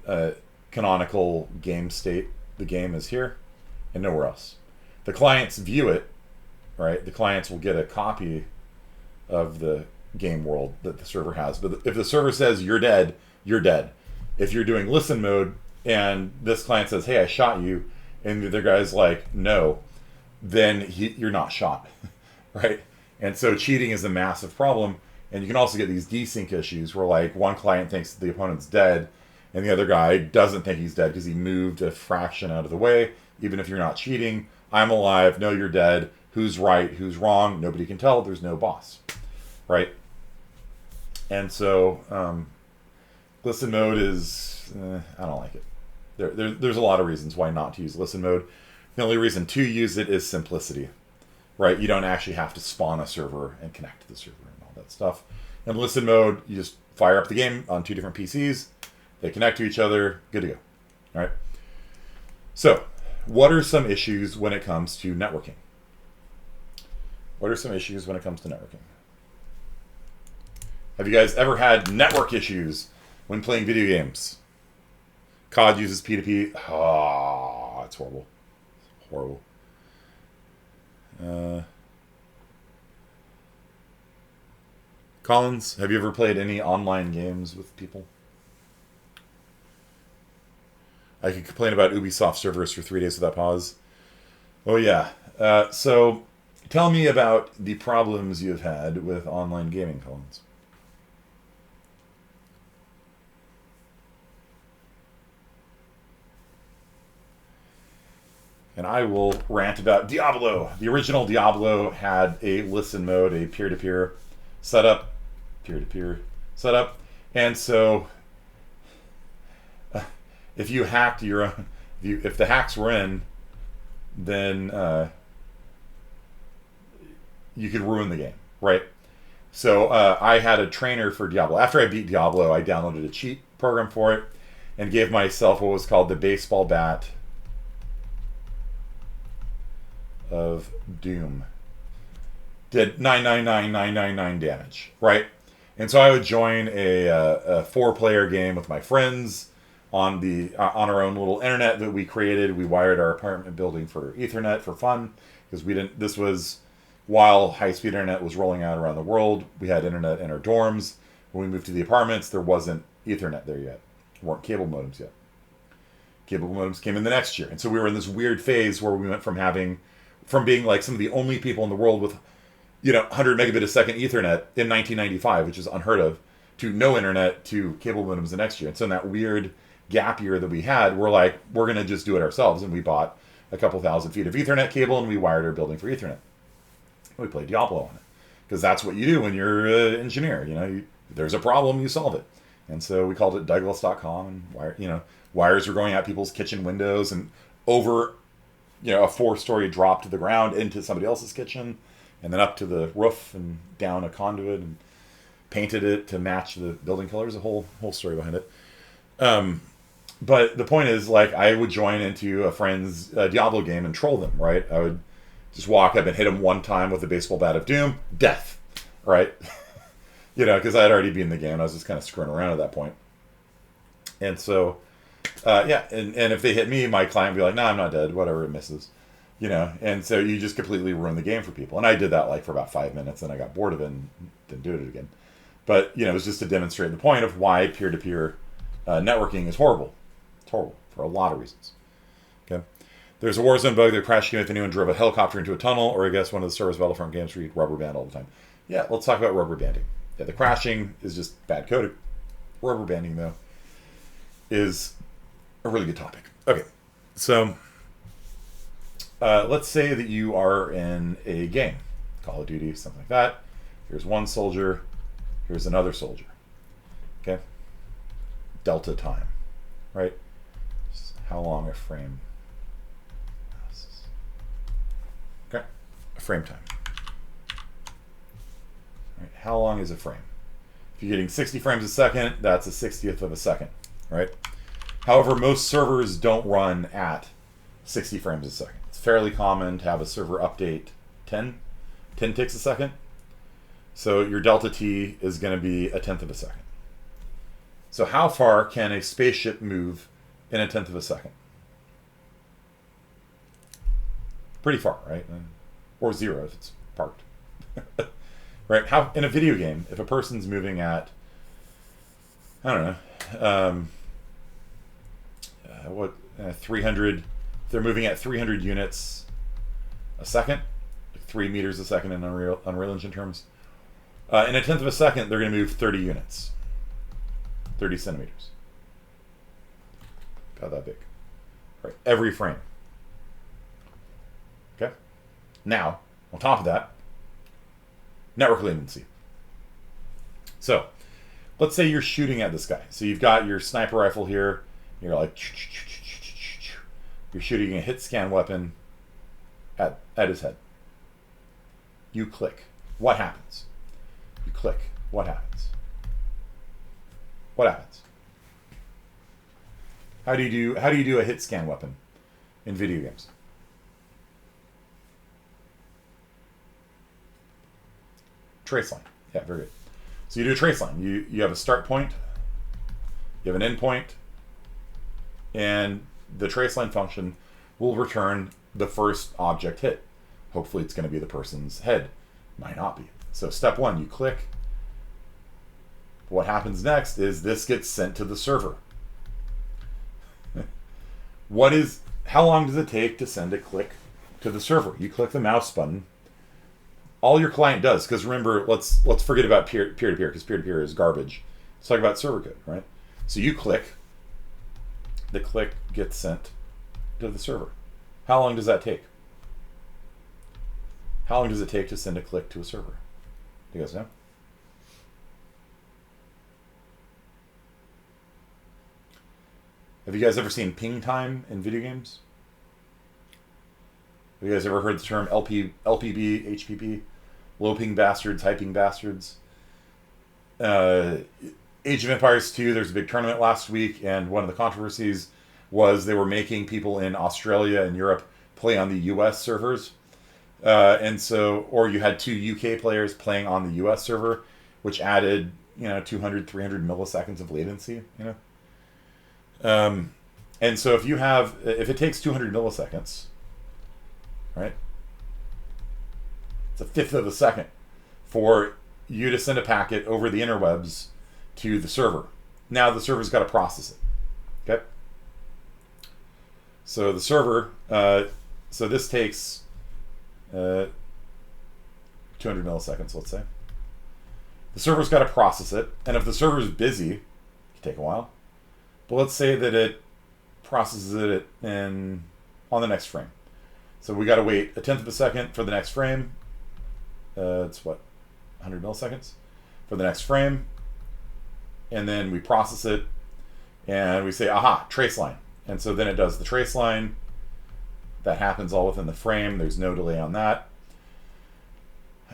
canonical game state, the game is here, and nowhere else. The clients view it, right? The clients will get a copy of the game world that the server has. But if the server says you're dead, you're dead. If you're doing listen mode and this client says, hey, I shot you, and the other guy's like, no, then you're not shot, right? And so cheating is a massive problem. And you can also get these desync issues where like one client thinks the opponent's dead and the other guy doesn't think he's dead because he moved a fraction out of the way. Even if you're not cheating, I'm alive, no, you're dead. Who's right, who's wrong? Nobody can tell. There's no boss, right? And so listen mode is, I don't like it. There's a lot of reasons why not to use listen mode. The only reason to use it is simplicity, right? You don't actually have to spawn a server and connect to the server and all that stuff. In listen mode, you just fire up the game on 2 different PCs. They connect to each other. Good to go. All right. So, what are some issues when it comes to networking? What are some issues when it comes to networking? Have you guys ever had network issues when playing video games? COD uses P2P. Oh, it's horrible. Horrible. Collins, have you ever played any online games with people? I could complain about Ubisoft servers for 3 days without pause. Oh yeah. So tell me about the problems you've had with online gaming, Collins. And I will rant about Diablo. The original Diablo had a listen mode, a peer-to-peer setup. And so if you hacked your own, if the hacks were in, then you could ruin the game, right? So I had a trainer for Diablo. After I beat Diablo, I downloaded a cheat program for it and gave myself what was called the baseball bat of Doom. Did 999,999 damage, right? And so I would join a 4-player game with my friends on our own little internet that we created. We wired our apartment building for Ethernet for fun because we didn't. This was while high-speed internet was rolling out around the world. We had internet in our dorms. When we moved to the apartments, there wasn't Ethernet there yet. There weren't cable modems yet. Cable modems came in the next year, and so we were in this weird phase where we went from being like some of the only people in the world with 100 megabit a second Ethernet in 1995, which is unheard of, to no internet to cable modems the next year. And so in that weird gap year that we had, we're like, we're going to just do it ourselves. And we bought a couple thousand feet of Ethernet cable and we wired our building for Ethernet. We played Diablo on it because that's what you do when you're an engineer. There's a problem, you solve it. And so we called it Douglas.com, and wires were going out people's kitchen windows and over, a 4-story drop to the ground into somebody else's kitchen, and then up to the roof and down a conduit and painted it to match the building colors. A whole story behind it. But the point is, like, I would join into a friend's Diablo game and troll them, right? I would just walk up and hit him one time with the baseball bat of doom, death, right? Because I had already been in the game. I was just kind of screwing around at that point. And so, and if they hit me, my client would be like, "No, I'm not dead. Whatever, it misses." And so you just completely ruin the game for people. And I did that for about 5 minutes, and I got bored of it and didn't do it again. But, it was just to demonstrate the point of why peer-to-peer networking is horrible. It's horrible for a lot of reasons. Okay. There's a Warzone bug that crashed if anyone drove a helicopter into a tunnel, or I guess one of the Star Wars Battlefront games where you rubber band all the time. Yeah, let's talk about rubber banding. Yeah, the crashing is just bad coding. Rubber banding, though, is a really good topic. Okay, so let's say that you are in a game, Call of Duty, something like that. Here's one soldier. Here's another soldier. Okay? Delta time, right? Just how long a frame? Okay, a frame time. Right. How long is a frame? If you're getting 60 frames a second, that's a 60th of a second, right? However, most servers don't run at 60 frames a second. It's fairly common to have a server update 10 ticks a second. So your delta T is going to be a 1/10 of a second. So how far can a spaceship move in a 1/10 of a second? Pretty far, right? Or 0 if it's parked. Right? How in a video game, if a person's moving at, I don't know, 300, if they're moving at 300 units a second, 3 meters a second in Unreal Engine terms, in a 1/10 of a second, they're going to move 30 units, 30 centimeters. About that big. Right? Every frame. Okay? Now, on top of that, network latency. So, let's say you're shooting at this guy. So you've got your sniper rifle here. You're like, you're shooting a hit scan weapon at his head. You click. What happens? You click. What happens? What happens? How do you do a hit scan weapon in video games? Trace line. Yeah, very good. So you do a trace line. You have a start point, you have an end point, and the trace line function will return the first object hit. Hopefully it's going to be the person's head. Might not be. So step 1, you click. What happens next is this gets sent to the server. How long does it take to send a click to the server? You click the mouse button. All your client does, because remember, let's forget about peer-to-peer, because peer-to-peer is garbage. Let's talk about server code, right? So you click. The click gets sent to the server. How long does that take? How long does it take to send a click to a server? Do you guys know? Have you guys ever seen ping time in video games? Have you guys ever heard the term LPB, HPP? Low ping bastards, high ping bastards. Age of Empires 2, there's a big tournament last week, and one of the controversies was they were making people in Australia and Europe play on the US servers. And so, or you had two UK players playing on the US server, which added, 200, 300 milliseconds of latency, And so if it takes 200 milliseconds, right? It's a fifth of a second for you to send a packet over the interwebs to the server. Now the server's got to process it. Okay? So the server, so this takes 200 milliseconds, let's say. The server's got to process it, and if the server's busy, it can take a while. But let's say that it processes it on the next frame. So we got to wait a tenth of a second for the next frame. It's what, 100 milliseconds for the next frame, and then we process it, and we say, aha, trace line. And so then it does the trace line. That happens all within the frame. There's no delay on that.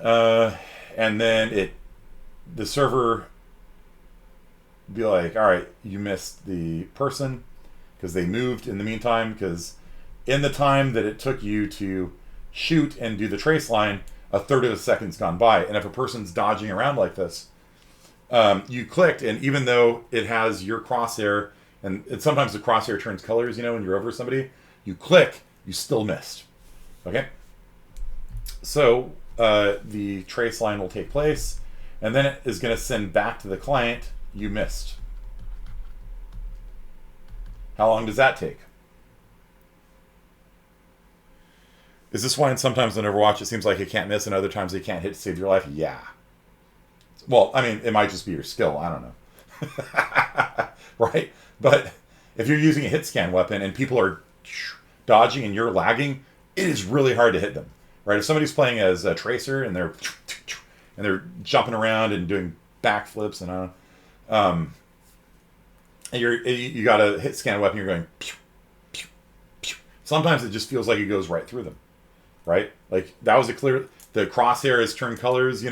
And then the server be like, all right, you missed the person because they moved in the meantime, because in the time that it took you to shoot and do the trace line, a third of a second's gone by. And if a person's dodging around like this, you clicked, and even though it has your crosshair, and sometimes the crosshair turns colors, when you're over somebody, you click, you still missed. Okay? So the trace line will take place, and then it is going to send back to the client, you missed. How long does that take? Is this why sometimes in Overwatch it seems like it can't miss, and other times it can't hit to save your life? Yeah. Well, I mean, it might just be your skill. I don't know. Right? But if you're using a hit scan weapon and people are dodging and you're lagging, it is really hard to hit them. Right? If somebody's playing as a tracer and they're jumping around and doing backflips and and you got a hit scan weapon, you're going pew, pew, pew. Sometimes it just feels like it goes right through them. Right? Like that was the crosshair has turned colors,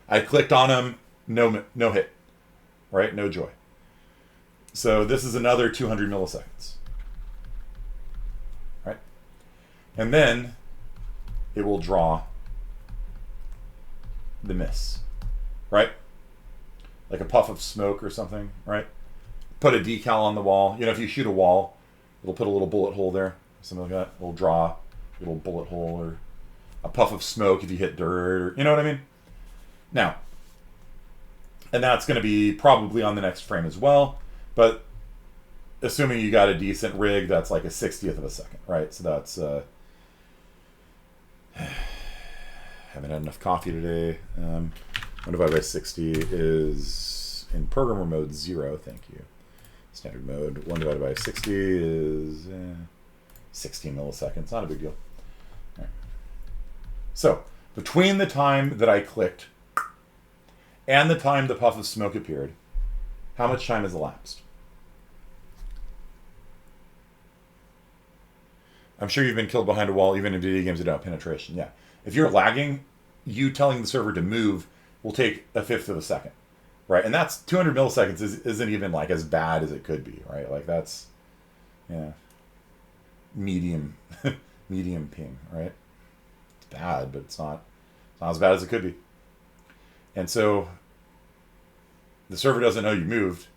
I clicked on him, no hit. Right? No joy. So this is another 200 milliseconds. Right? And then it will draw the miss. Right? Like a puff of smoke or something, right? Put a decal on the wall. If you shoot a wall, it'll put a little bullet hole there, something like that. It'll draw a little bullet hole, or a puff of smoke if you hit dirt, or you know what I mean? Now, and that's going to be probably on the next frame as well, but assuming you got a decent rig, that's like a 60th of a second, right? So that's haven't had enough coffee today. 1 divided by 60 is in programmer mode 0. Thank you. Standard mode 1 divided by 60 is 16 milliseconds. Not a big deal. All right. So between the time that I clicked and the time the puff of smoke appeared, how much time has elapsed? I'm sure you've been killed behind a wall, even in video games without penetration. Yeah. If you're lagging, you telling the server to move will take a fifth of a second, right? And that's 200 milliseconds isn't even like as bad as it could be, right? Like that's, medium, medium ping, right? It's bad, but it's not as bad as it could be. And so the server doesn't know you moved,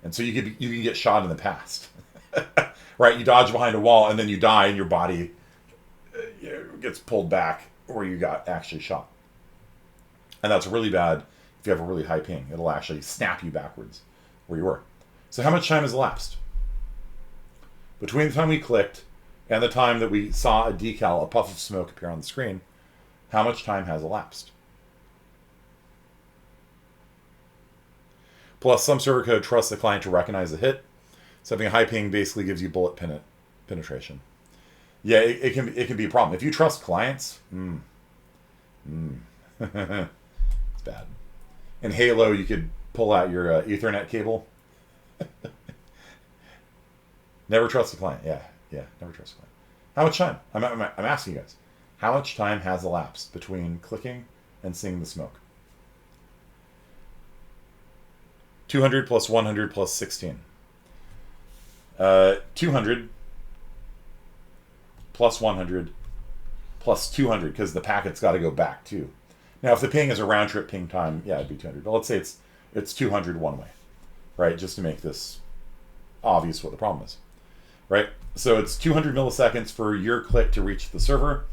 and so you can get shot in the past, right? You dodge behind a wall and then you die, and your body gets pulled back where you got actually shot. And that's really bad if you have a really high ping. It'll actually snap you backwards where you were. So how much time has elapsed? Between the time we clicked and the time that we saw a decal, a puff of smoke appear on the screen, how much time has elapsed? Plus, some server code trusts the client to recognize a hit. So having a high ping basically gives you bullet penetration. Yeah, it can be a problem. If you trust clients, it's bad. In Halo, you could pull out your Ethernet cable Never trust the client. Yeah, never trust the client. How much time? I'm asking you guys. How much time has elapsed between clicking and seeing the smoke? 200 plus 100 plus 16. 200 plus 100 plus 200, because the packet's got to go back too. Now, if the ping is a round trip ping time, yeah, it'd be 200. But let's say it's 200 one way, right? Just to make this obvious what the problem is, right? So it's 200 milliseconds for your click to reach the server.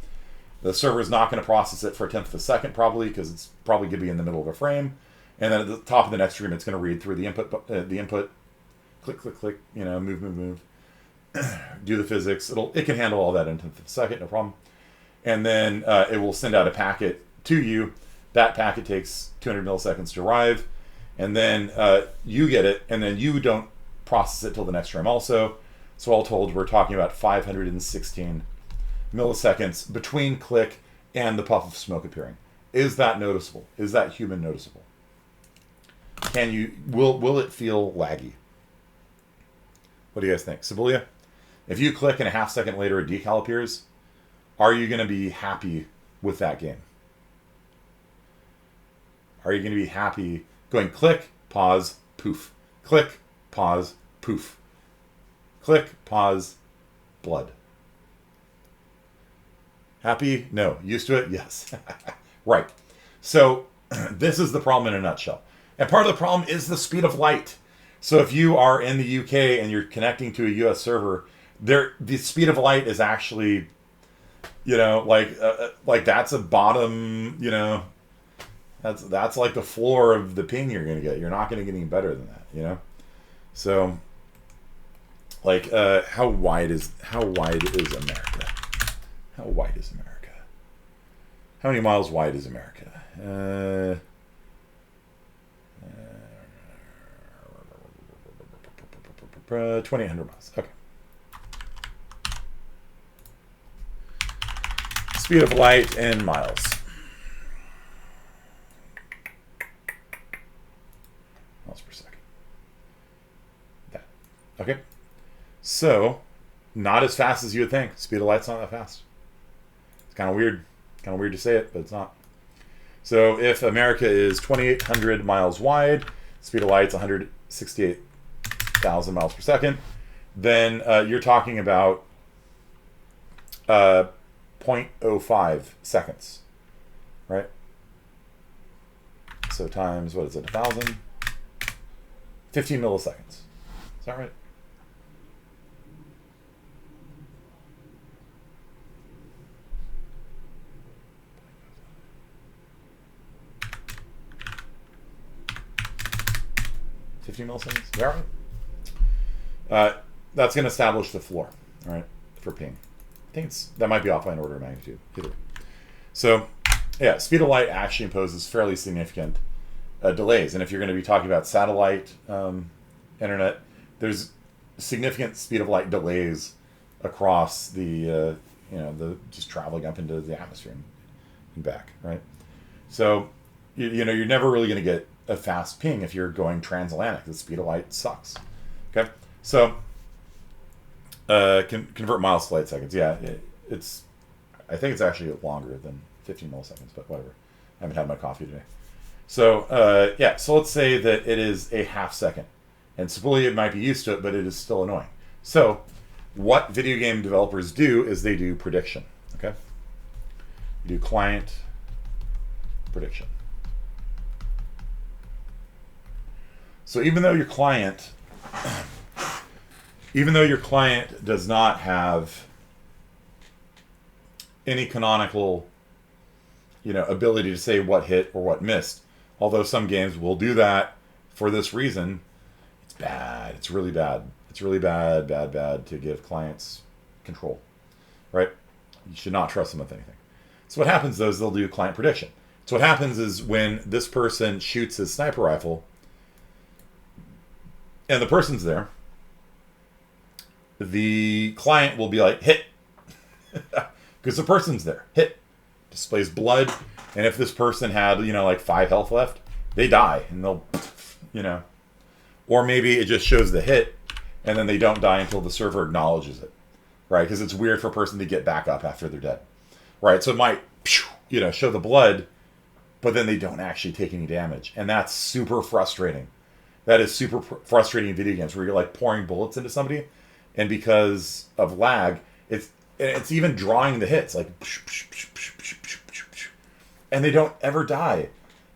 The server is not going to process it for a tenth of a second, probably, because it's probably going to be in the middle of a frame. And then at the top of the next frame, it's going to read through the input, click, click, click, move, do the physics. It can handle all that in a tenth of a second, no problem. And then it will send out a packet to you. That packet takes 200 milliseconds to arrive, and then you get it, and then you don't process it till the next frame also. So all told, we're talking about 516 milliseconds between click and the puff of smoke appearing. Is that noticeable? Is that human noticeable? Will it feel laggy? What do you guys think? Sibulia, if you click and a half second later a decal appears, are you going to be happy with that game? Are you going to be happy going click, pause, poof, click, pause, poof, click, pause, blood? Happy? No. Used to it? Yes. Right. So this is the problem in a nutshell. And part of the problem is the speed of light. So if you are in the UK and you're connecting to a US server, the speed of light is actually, like that's a bottom, that's like the floor of the ping you're going to get. You're not going to get any better than that, So, like, how wide is America? How wide is America? How many miles wide is America? 2,800 miles. Okay. Speed of light in miles. Miles per second. That. Okay. So, not as fast as you would think. Speed of light's not that fast. It's kind of weird. Kind of weird to say it, but it's not. So, if America is 2,800 miles wide, speed of light's 168,000 miles per second, then you're talking about 0.05 seconds, right? So times, what is it, 1,000? 15 milliseconds. Is that right? Milliseconds. Is that right? That's going to establish the floor, all right, for ping. I think that might be off by an order of magnitude. Either way. So, yeah, speed of light actually imposes fairly significant delays, and if you're going to be talking about satellite internet, there's significant speed of light delays across the just traveling up into the atmosphere and back, right? So, you're never really going to get a fast ping if you're going transatlantic. The speed of light sucks. Okay, so convert miles to light seconds. Yeah, I think it's actually longer than 15 milliseconds, but whatever. I haven't had my coffee today. So so let's say that it is a half second, and Sibulia might be used to it, but it is still annoying. So what video game developers do is they do prediction. Okay, you do client prediction. So even though your client does not have any canonical, ability to say what hit or what missed, although some games will do that for this reason, it's bad. It's really bad. It's really bad to give clients control, right? You should not trust them with anything. So what happens though is they'll do client prediction. So what happens is when this person shoots his sniper rifle, and the person's there, the client will be like, hit. Because the person's there. Hit. Displays blood. And if this person had, like 5 health left, they die. And they'll, or maybe it just shows the hit. and then they don't die until the server acknowledges it, right? Because it's weird for a person to get back up after they're dead, right? So it might, show the blood, but then they don't actually take any damage, and that's super frustrating. That is super frustrating in video games where you're like pouring bullets into somebody, and because of lag, it's even drawing the hits, like, and they don't ever die.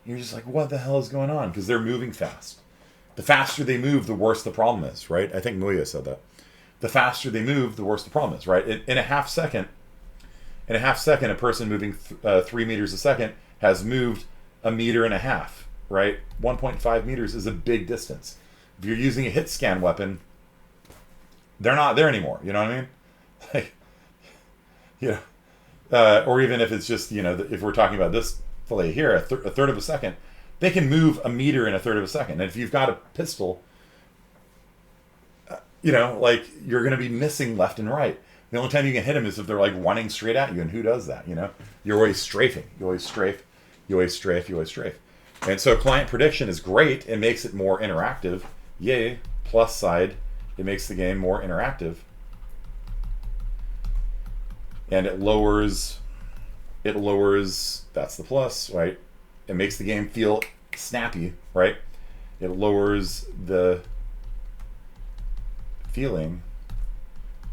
You're just like, what the hell is going on? Because they're moving fast. The faster they move, the worse the problem is, right? I think Muya said that. The faster they move, the worse the problem is, right? In a half second, a person moving 3 meters a second has moved 1.5 meters, right? 1.5 meters is a big distance. If you're using a hit scan weapon, they're not there anymore. You know what I mean? Like, or even if it's just, if we're talking about this fillet here, a third of a second, they can move 1 meter in a third of a second. And if you've got a pistol, like, you're going to be missing left and right. The only time you can hit them is if they're like running straight at you, and who does that? You're always strafing. You always strafe. And so client prediction is great. It makes it more interactive. Yay. Plus side, it makes the game more interactive. And it lowers, that's the plus, right? It makes the game feel snappy, right? It lowers the feeling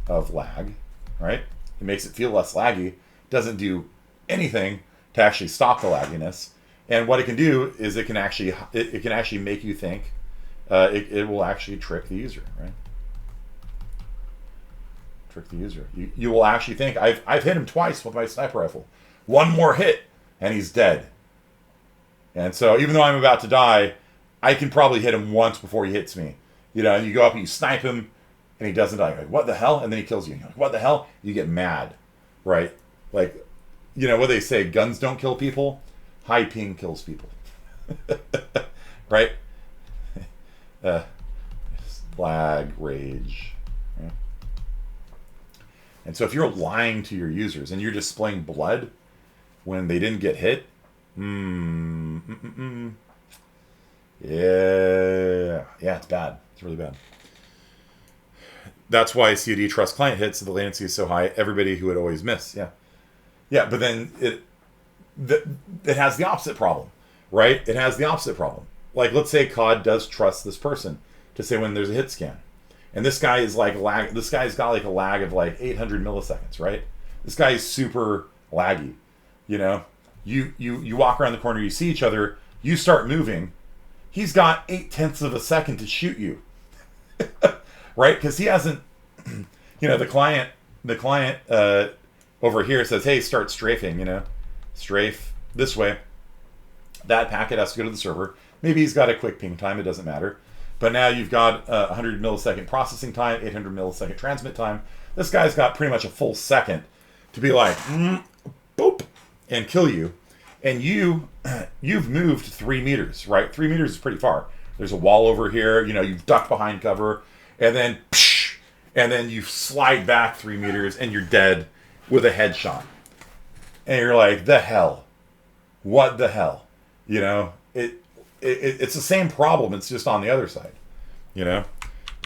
of lag, right? It makes it feel less laggy. Doesn't do anything to actually stop the lagginess. And what it can do is it can actually make you think. It will actually trick the user, right? Trick the user. You will actually think, I've hit him twice with my sniper rifle. One more hit and he's dead. And so even though I'm about to die, I can probably hit him once before he hits me. And you go up and you snipe him and he doesn't die. You're like, what the hell? And then he kills you. And you're like, what the hell? You get mad, right? Like, what they say, guns don't kill people. High ping kills people. Right? Lag, rage. Right? And so if you're lying to your users and you're displaying blood when they didn't get hit, yeah, it's bad. It's really bad. That's why COD trust client hits, the latency is so high, everybody who would always miss. Yeah, but then it has the opposite problem, right? It has the opposite problem. Like, let's say COD does trust this person to say when there's a hit scan. And this guy is like lag. This guy's got like a lag of like 800 milliseconds, right? This guy is super laggy. You walk around the corner, you see each other, you start moving. He's got 0.8 of a second to shoot you, right? Because he hasn't. The client over here says, "Hey, start strafing." Strafe this way. That packet has to go to the server. Maybe he's got a quick ping time. It doesn't matter. But now you've got 100 millisecond processing time, 800 millisecond transmit time. This guy's got pretty much a full second to be like, boop, and kill you. And you've moved 3 meters, right? 3 meters is pretty far. There's a wall over here. You've ducked behind cover, and then you slide back 3 meters, and you're dead with a headshot. And you're like, the hell? What the hell? It's the same problem. It's just on the other side.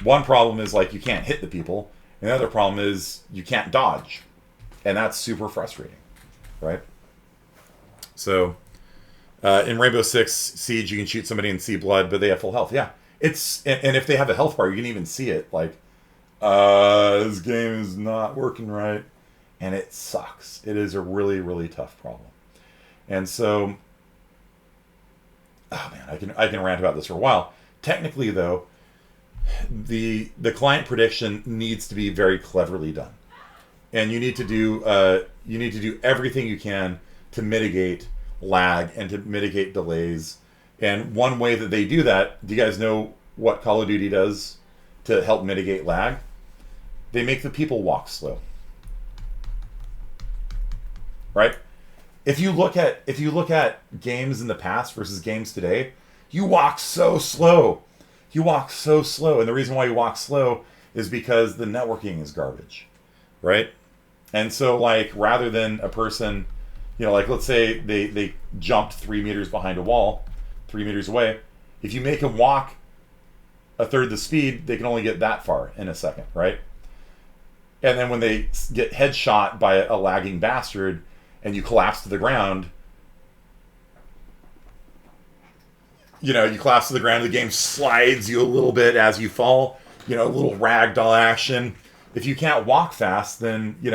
One problem is like you can't hit the people, and the other problem is you can't dodge, and that's super frustrating, right? So, in Rainbow Six Siege, you can shoot somebody and see blood, but they have full health. Yeah, and if they have a health bar, you can even see it. Like, this game is not working right, and it sucks. It is a really, really tough problem, and so. Oh man, I can rant about this for a while. Technically, though, the client prediction needs to be very cleverly done, and you need to do everything you can to mitigate lag and to mitigate delays. And one way that they do that, do you guys know what Call of Duty does to help mitigate lag? They make the people walk slow, right? If you look at games in the past versus games today, you walk so slow. And the reason why you walk slow is because the networking is garbage, right? And so, like, rather than a person, like, let's say they jumped 3 meters behind a wall, 3 meters away. If you make them walk a third the speed, they can only get that far in a second, right? And then when they get headshot by a lagging bastard and you collapse to the ground, you collapse to the ground, the game slides you a little bit as you fall, a little ragdoll action. If you can't walk fast, then, you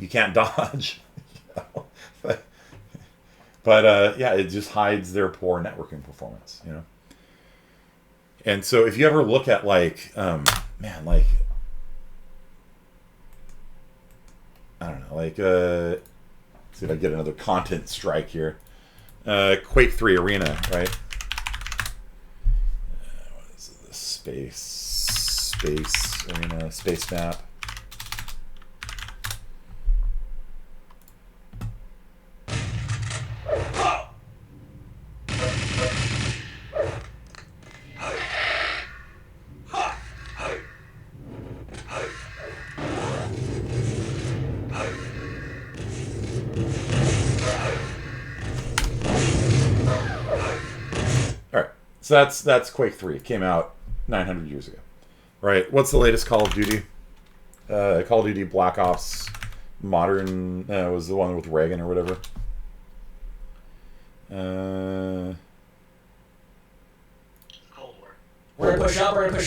can't dodge. But yeah, it just hides their poor networking performance, And so if you ever look at like, I don't know, like, see if I get another content strike here. Quake 3 Arena, right? What is this? Space Arena, space map. So that's Quake 3. It came out 900 years ago, right? What's the latest Call of Duty? Call of Duty Black Ops Modern was the one with Reagan or whatever.
Cold War.
We're gonna push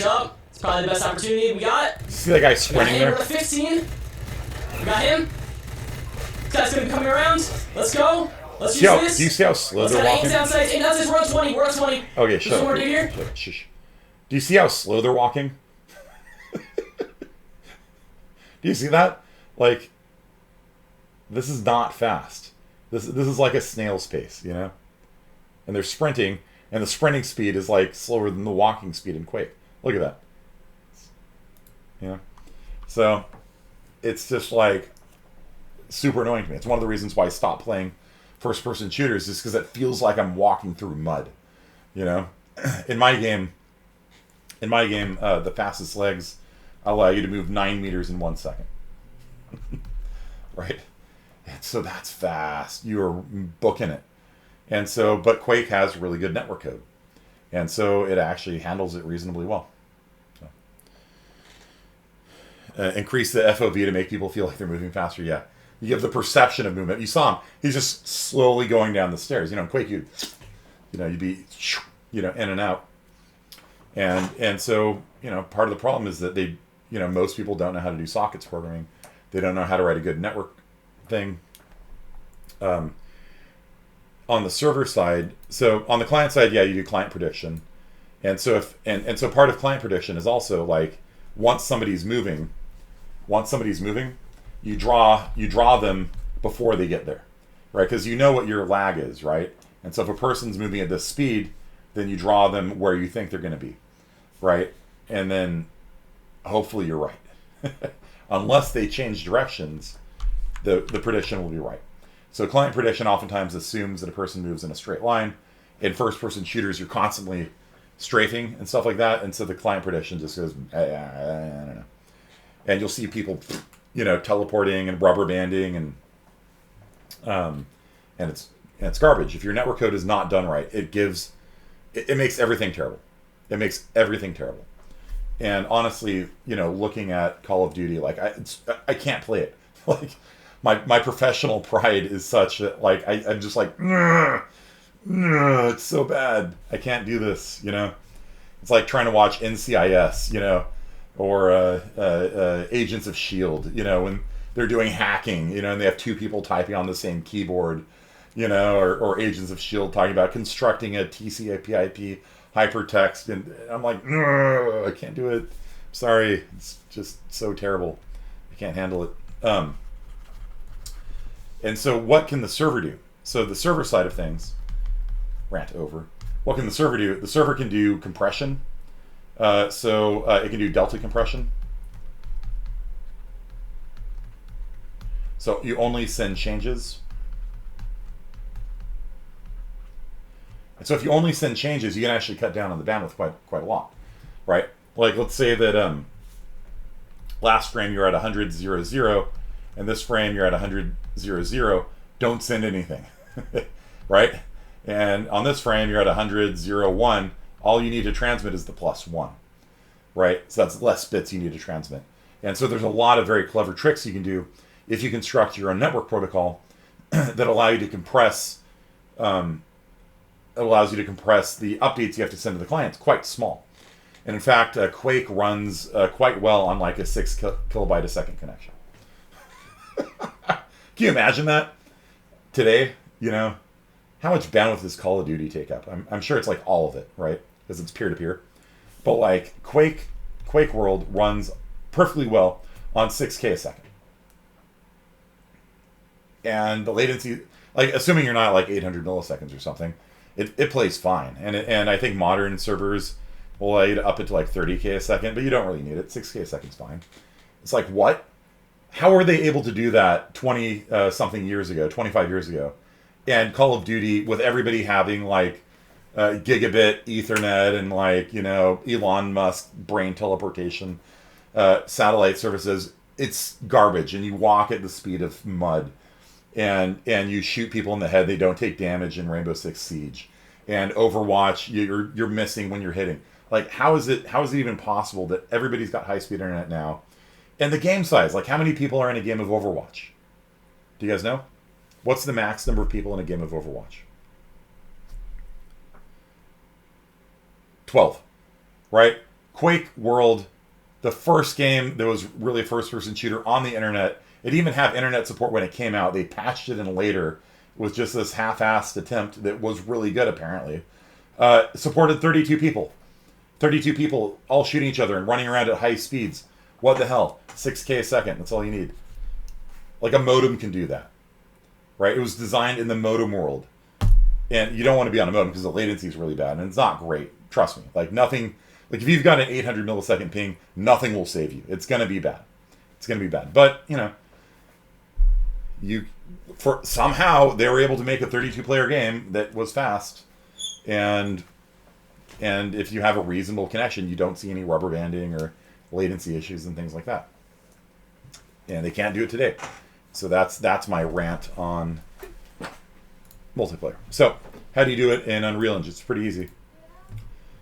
up. It's probably the best opportunity we got.
See that guy sprinting there?
We're at 15. We got him. This guy's gonna be coming around. Let's go. Let's use this.
Do you see how slow they're walking?
Aim downsides. We're on 20. We're on 20.
Okay, shut up.
Here.
Shush. Do you see how slow they're walking? Do you see that? Like, this is not fast. This is like a snail's pace, And they're sprinting, and the sprinting speed is like slower than the walking speed in Quake. Look at that. So, it's just like super annoying to me. It's one of the reasons why I stopped playing first-person shooters, is because it feels like I'm walking through mud. In my game, the fastest legs allow you to move 9 meters in 1 second. Right? And so that's fast. You're booking it. And so, but Quake has really good network code. And so it actually handles it reasonably well. Increase the FOV to make people feel like they're moving faster. Yeah. You give the perception of movement. You saw him. He's just slowly going down the stairs. In Quake, you'd be, in and out. And so, part of the problem is that they, most people don't know how to do sockets programming. They don't know how to write a good network thing. On the server side, so on the client side, yeah, you do client prediction. And so and so part of client prediction is also like, once somebody's moving, you draw them before they get there, right? Because you know what your lag is, right? And so if a person's moving at this speed, then you draw them where you think they're going to be, right? And then hopefully you're right. Unless they change directions, the prediction will be right. So client prediction oftentimes assumes that a person moves in a straight line. In first-person shooters, you're constantly strafing and stuff like that, and so the client prediction just goes, I don't know. And you'll see people, teleporting and rubber banding, and it's garbage. If your network code is not done right, it makes everything terrible. It makes everything terrible. And honestly, looking at Call of Duty, like I can't play it. Like my professional pride is such that like I'm just like, it's so bad. I can't do this. It's like trying to watch NCIS, or Agents of S.H.I.E.L.D., when they're doing hacking, and they have two people typing on the same keyboard, or Agents of S.H.I.E.L.D. talking about constructing a TCP/IP hypertext, and I'm like, I can't do it. Sorry, it's just so terrible. I can't handle it. And so what can the server do? So the server side of things, rant over. What can the server do? The server can do compression. So it can do delta compression. So you only send changes. And so if you only send changes, you can actually cut down on the bandwidth quite a lot, right? Like let's say that last frame you're at 100.0.0, and this frame you're at 100.0.0. Don't send anything, right? And on this frame you're at 100.0.1. all you need to transmit is the +1, right? So that's less bits you need to transmit. And so there's a lot of very clever tricks you can do if you construct your own network protocol that allow you to compress, allows you to compress the updates you have to send to the clients quite small. And in fact, Quake runs quite well on like a 6 kilobyte a second connection. Can you imagine that today? You know, how much bandwidth does Call of Duty take up? I'm sure it's like all of it, right? Because it's peer-to-peer. But like Quake World runs perfectly well on 6K a second. And the latency, like assuming you're not like 800 milliseconds or something, it plays fine. And I think modern servers will allow you to up it to like 30K a second, but you don't really need it. 6K a second's fine. It's like, what? How were they able to do that 20-something years ago, 25 years ago? And Call of Duty, with everybody having like gigabit Ethernet and like, you know, Elon Musk brain teleportation, satellite services, it's garbage. And you walk at the speed of mud. And you shoot people in the head, they don't take damage in Rainbow Six Siege. And Overwatch, you're missing when you're hitting. Like, how is it even possible that everybody's got high-speed internet now? And the game size, like how many people are in a game of Overwatch? Do you guys know? What's the max number of people in a game of Overwatch? 12, right? Quake World, the first game that was really a first-person shooter on the internet. It didn't even have internet support when it came out. They patched it in later with just this half-assed attempt that was really good, apparently. Supported 32 people. 32 people all shooting each other and running around at high speeds. What the hell? 6K a second. That's all you need. Like a modem can do that. Right? It was designed in the modem world. And you don't want to be on a modem because the latency is really bad. And it's not great. Trust me. Like nothing... Like if you've got an 800 millisecond ping, nothing will save you. It's going to be bad. It's going to be bad. But, you know... somehow they were able to make a 32-player game that was fast. And if you have a reasonable connection, you don't see any rubber banding or latency issues and things like that. And they can't do it today. So that's my rant on multiplayer. So how do you do it in Unreal Engine? It's pretty easy.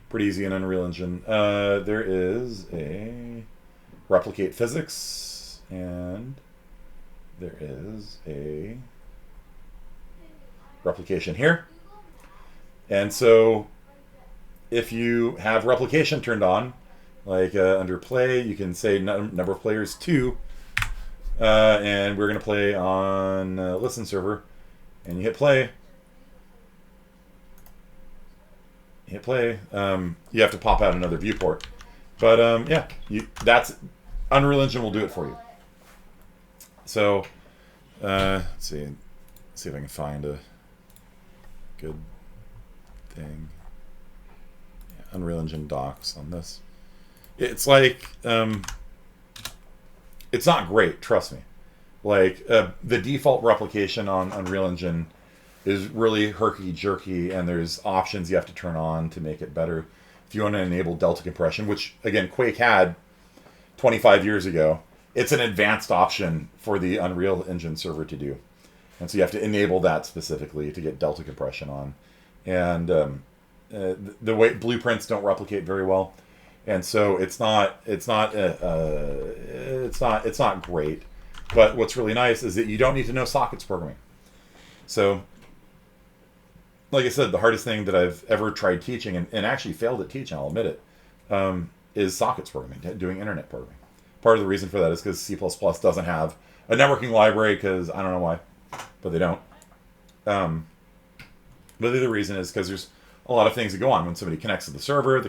Pretty easy in Unreal Engine. There is a replicate physics, and there is a replication here. And so if you have replication turned on, like under play, you can say number of players 2. And we're going to play on listen server. And you hit play. You hit play. You have to pop out another viewport. But yeah, that's Unreal Engine will do it for you. So let's see if I can find a good thing. Yeah, Unreal Engine docs on this. It's like it's not great, trust me. Like the default replication on Unreal Engine is really herky-jerky, and there's options you have to turn on to make it better. If you want to enable delta compression, which again Quake had 25 years ago, it's an advanced option for the Unreal Engine server to do. And so you have to enable that specifically to get delta compression on. And the way blueprints don't replicate very well, and so it's not great. But what's really nice is that you don't need to know sockets programming. So, like I said, the hardest thing that I've ever tried teaching, and actually failed at teaching, I'll admit it, is sockets programming, doing internet programming. Part of the reason for that is because C++ doesn't have a networking library, because I don't know why, but they don't. But the other reason is because there's a lot of things that go on. When somebody connects to the server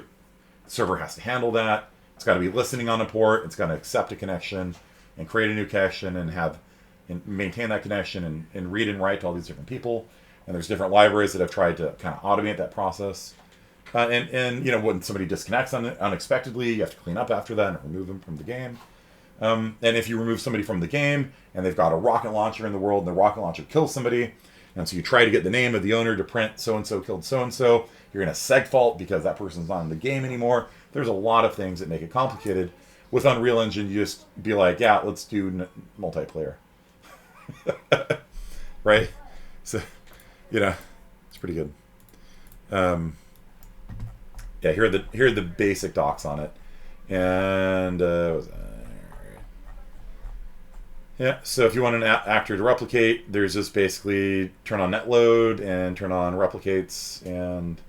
has to handle that. It's got to be listening on a port. It's got to accept a connection and create a new connection and maintain that connection and read and write to all these different people. And there's different libraries that have tried to kind of automate that process. And you know, when somebody disconnects unexpectedly, you have to clean up after that and remove them from the game. And if you remove somebody from the game and they've got a rocket launcher in the world and the rocket launcher kills somebody, and so you try to get the name of the owner to print so-and-so killed so-and-so, you're going to segfault because that person's not in the game anymore. There's a lot of things that make it complicated. With Unreal Engine, you just be like, yeah, let's do multiplayer. Right? So, you know, it's pretty good. yeah, here are the basic docs on it. And yeah, so if you want an actor to replicate, there's just basically turn on net load and turn on replicates, and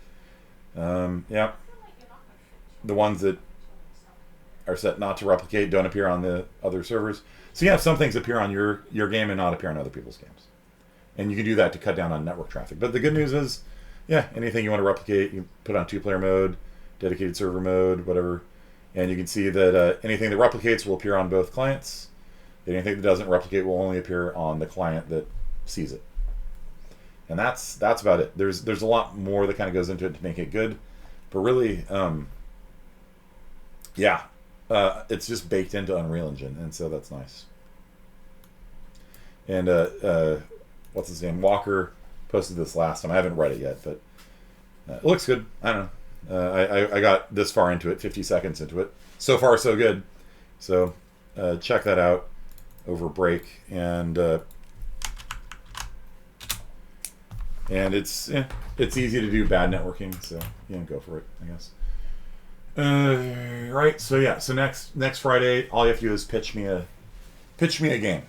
yeah, the ones that are set not to replicate don't appear on the other servers. So you have some things appear on your game and not appear on other people's games, and you can do that to cut down on network traffic. But the good news is, yeah, anything you want to replicate, you put on 2-player mode, dedicated server mode, whatever, and you can see that anything that replicates will appear on both clients. Anything that doesn't replicate will only appear on the client that sees it. And that's about it. There's a lot more that kind of goes into it to make it good, but really, yeah, it's just baked into Unreal Engine, and so that's nice. And what's his name? Walker posted this last time. I haven't read it yet, but it looks good. I don't know. I got this far into it, 50 seconds into it. So far, so good. So check that out over break, and it's easy to do bad networking, so go for it, I guess. Right, so yeah, so next Friday, all you have to do is pitch me a game,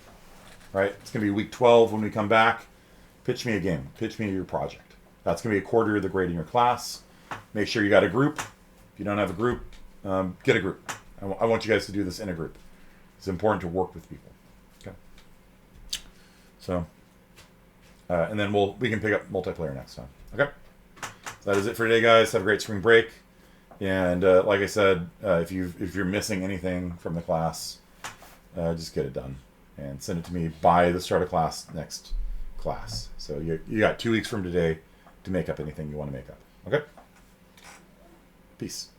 right? It's gonna be week 12 when we come back. Pitch me a game. Pitch me your project. That's gonna be a quarter of the grade in your class. Make sure you got a group. If you don't have a group, get a group. I want you guys to do this in a group. It's important to work with people. Okay. So, and then we can pick up multiplayer next time. Okay. So that is it for today, guys. Have a great spring break. And like I said, if you're missing anything from the class, just get it done and send it to me by the start of class next class. So you got 2 weeks from today to make up anything you want to make up. Okay. Peace.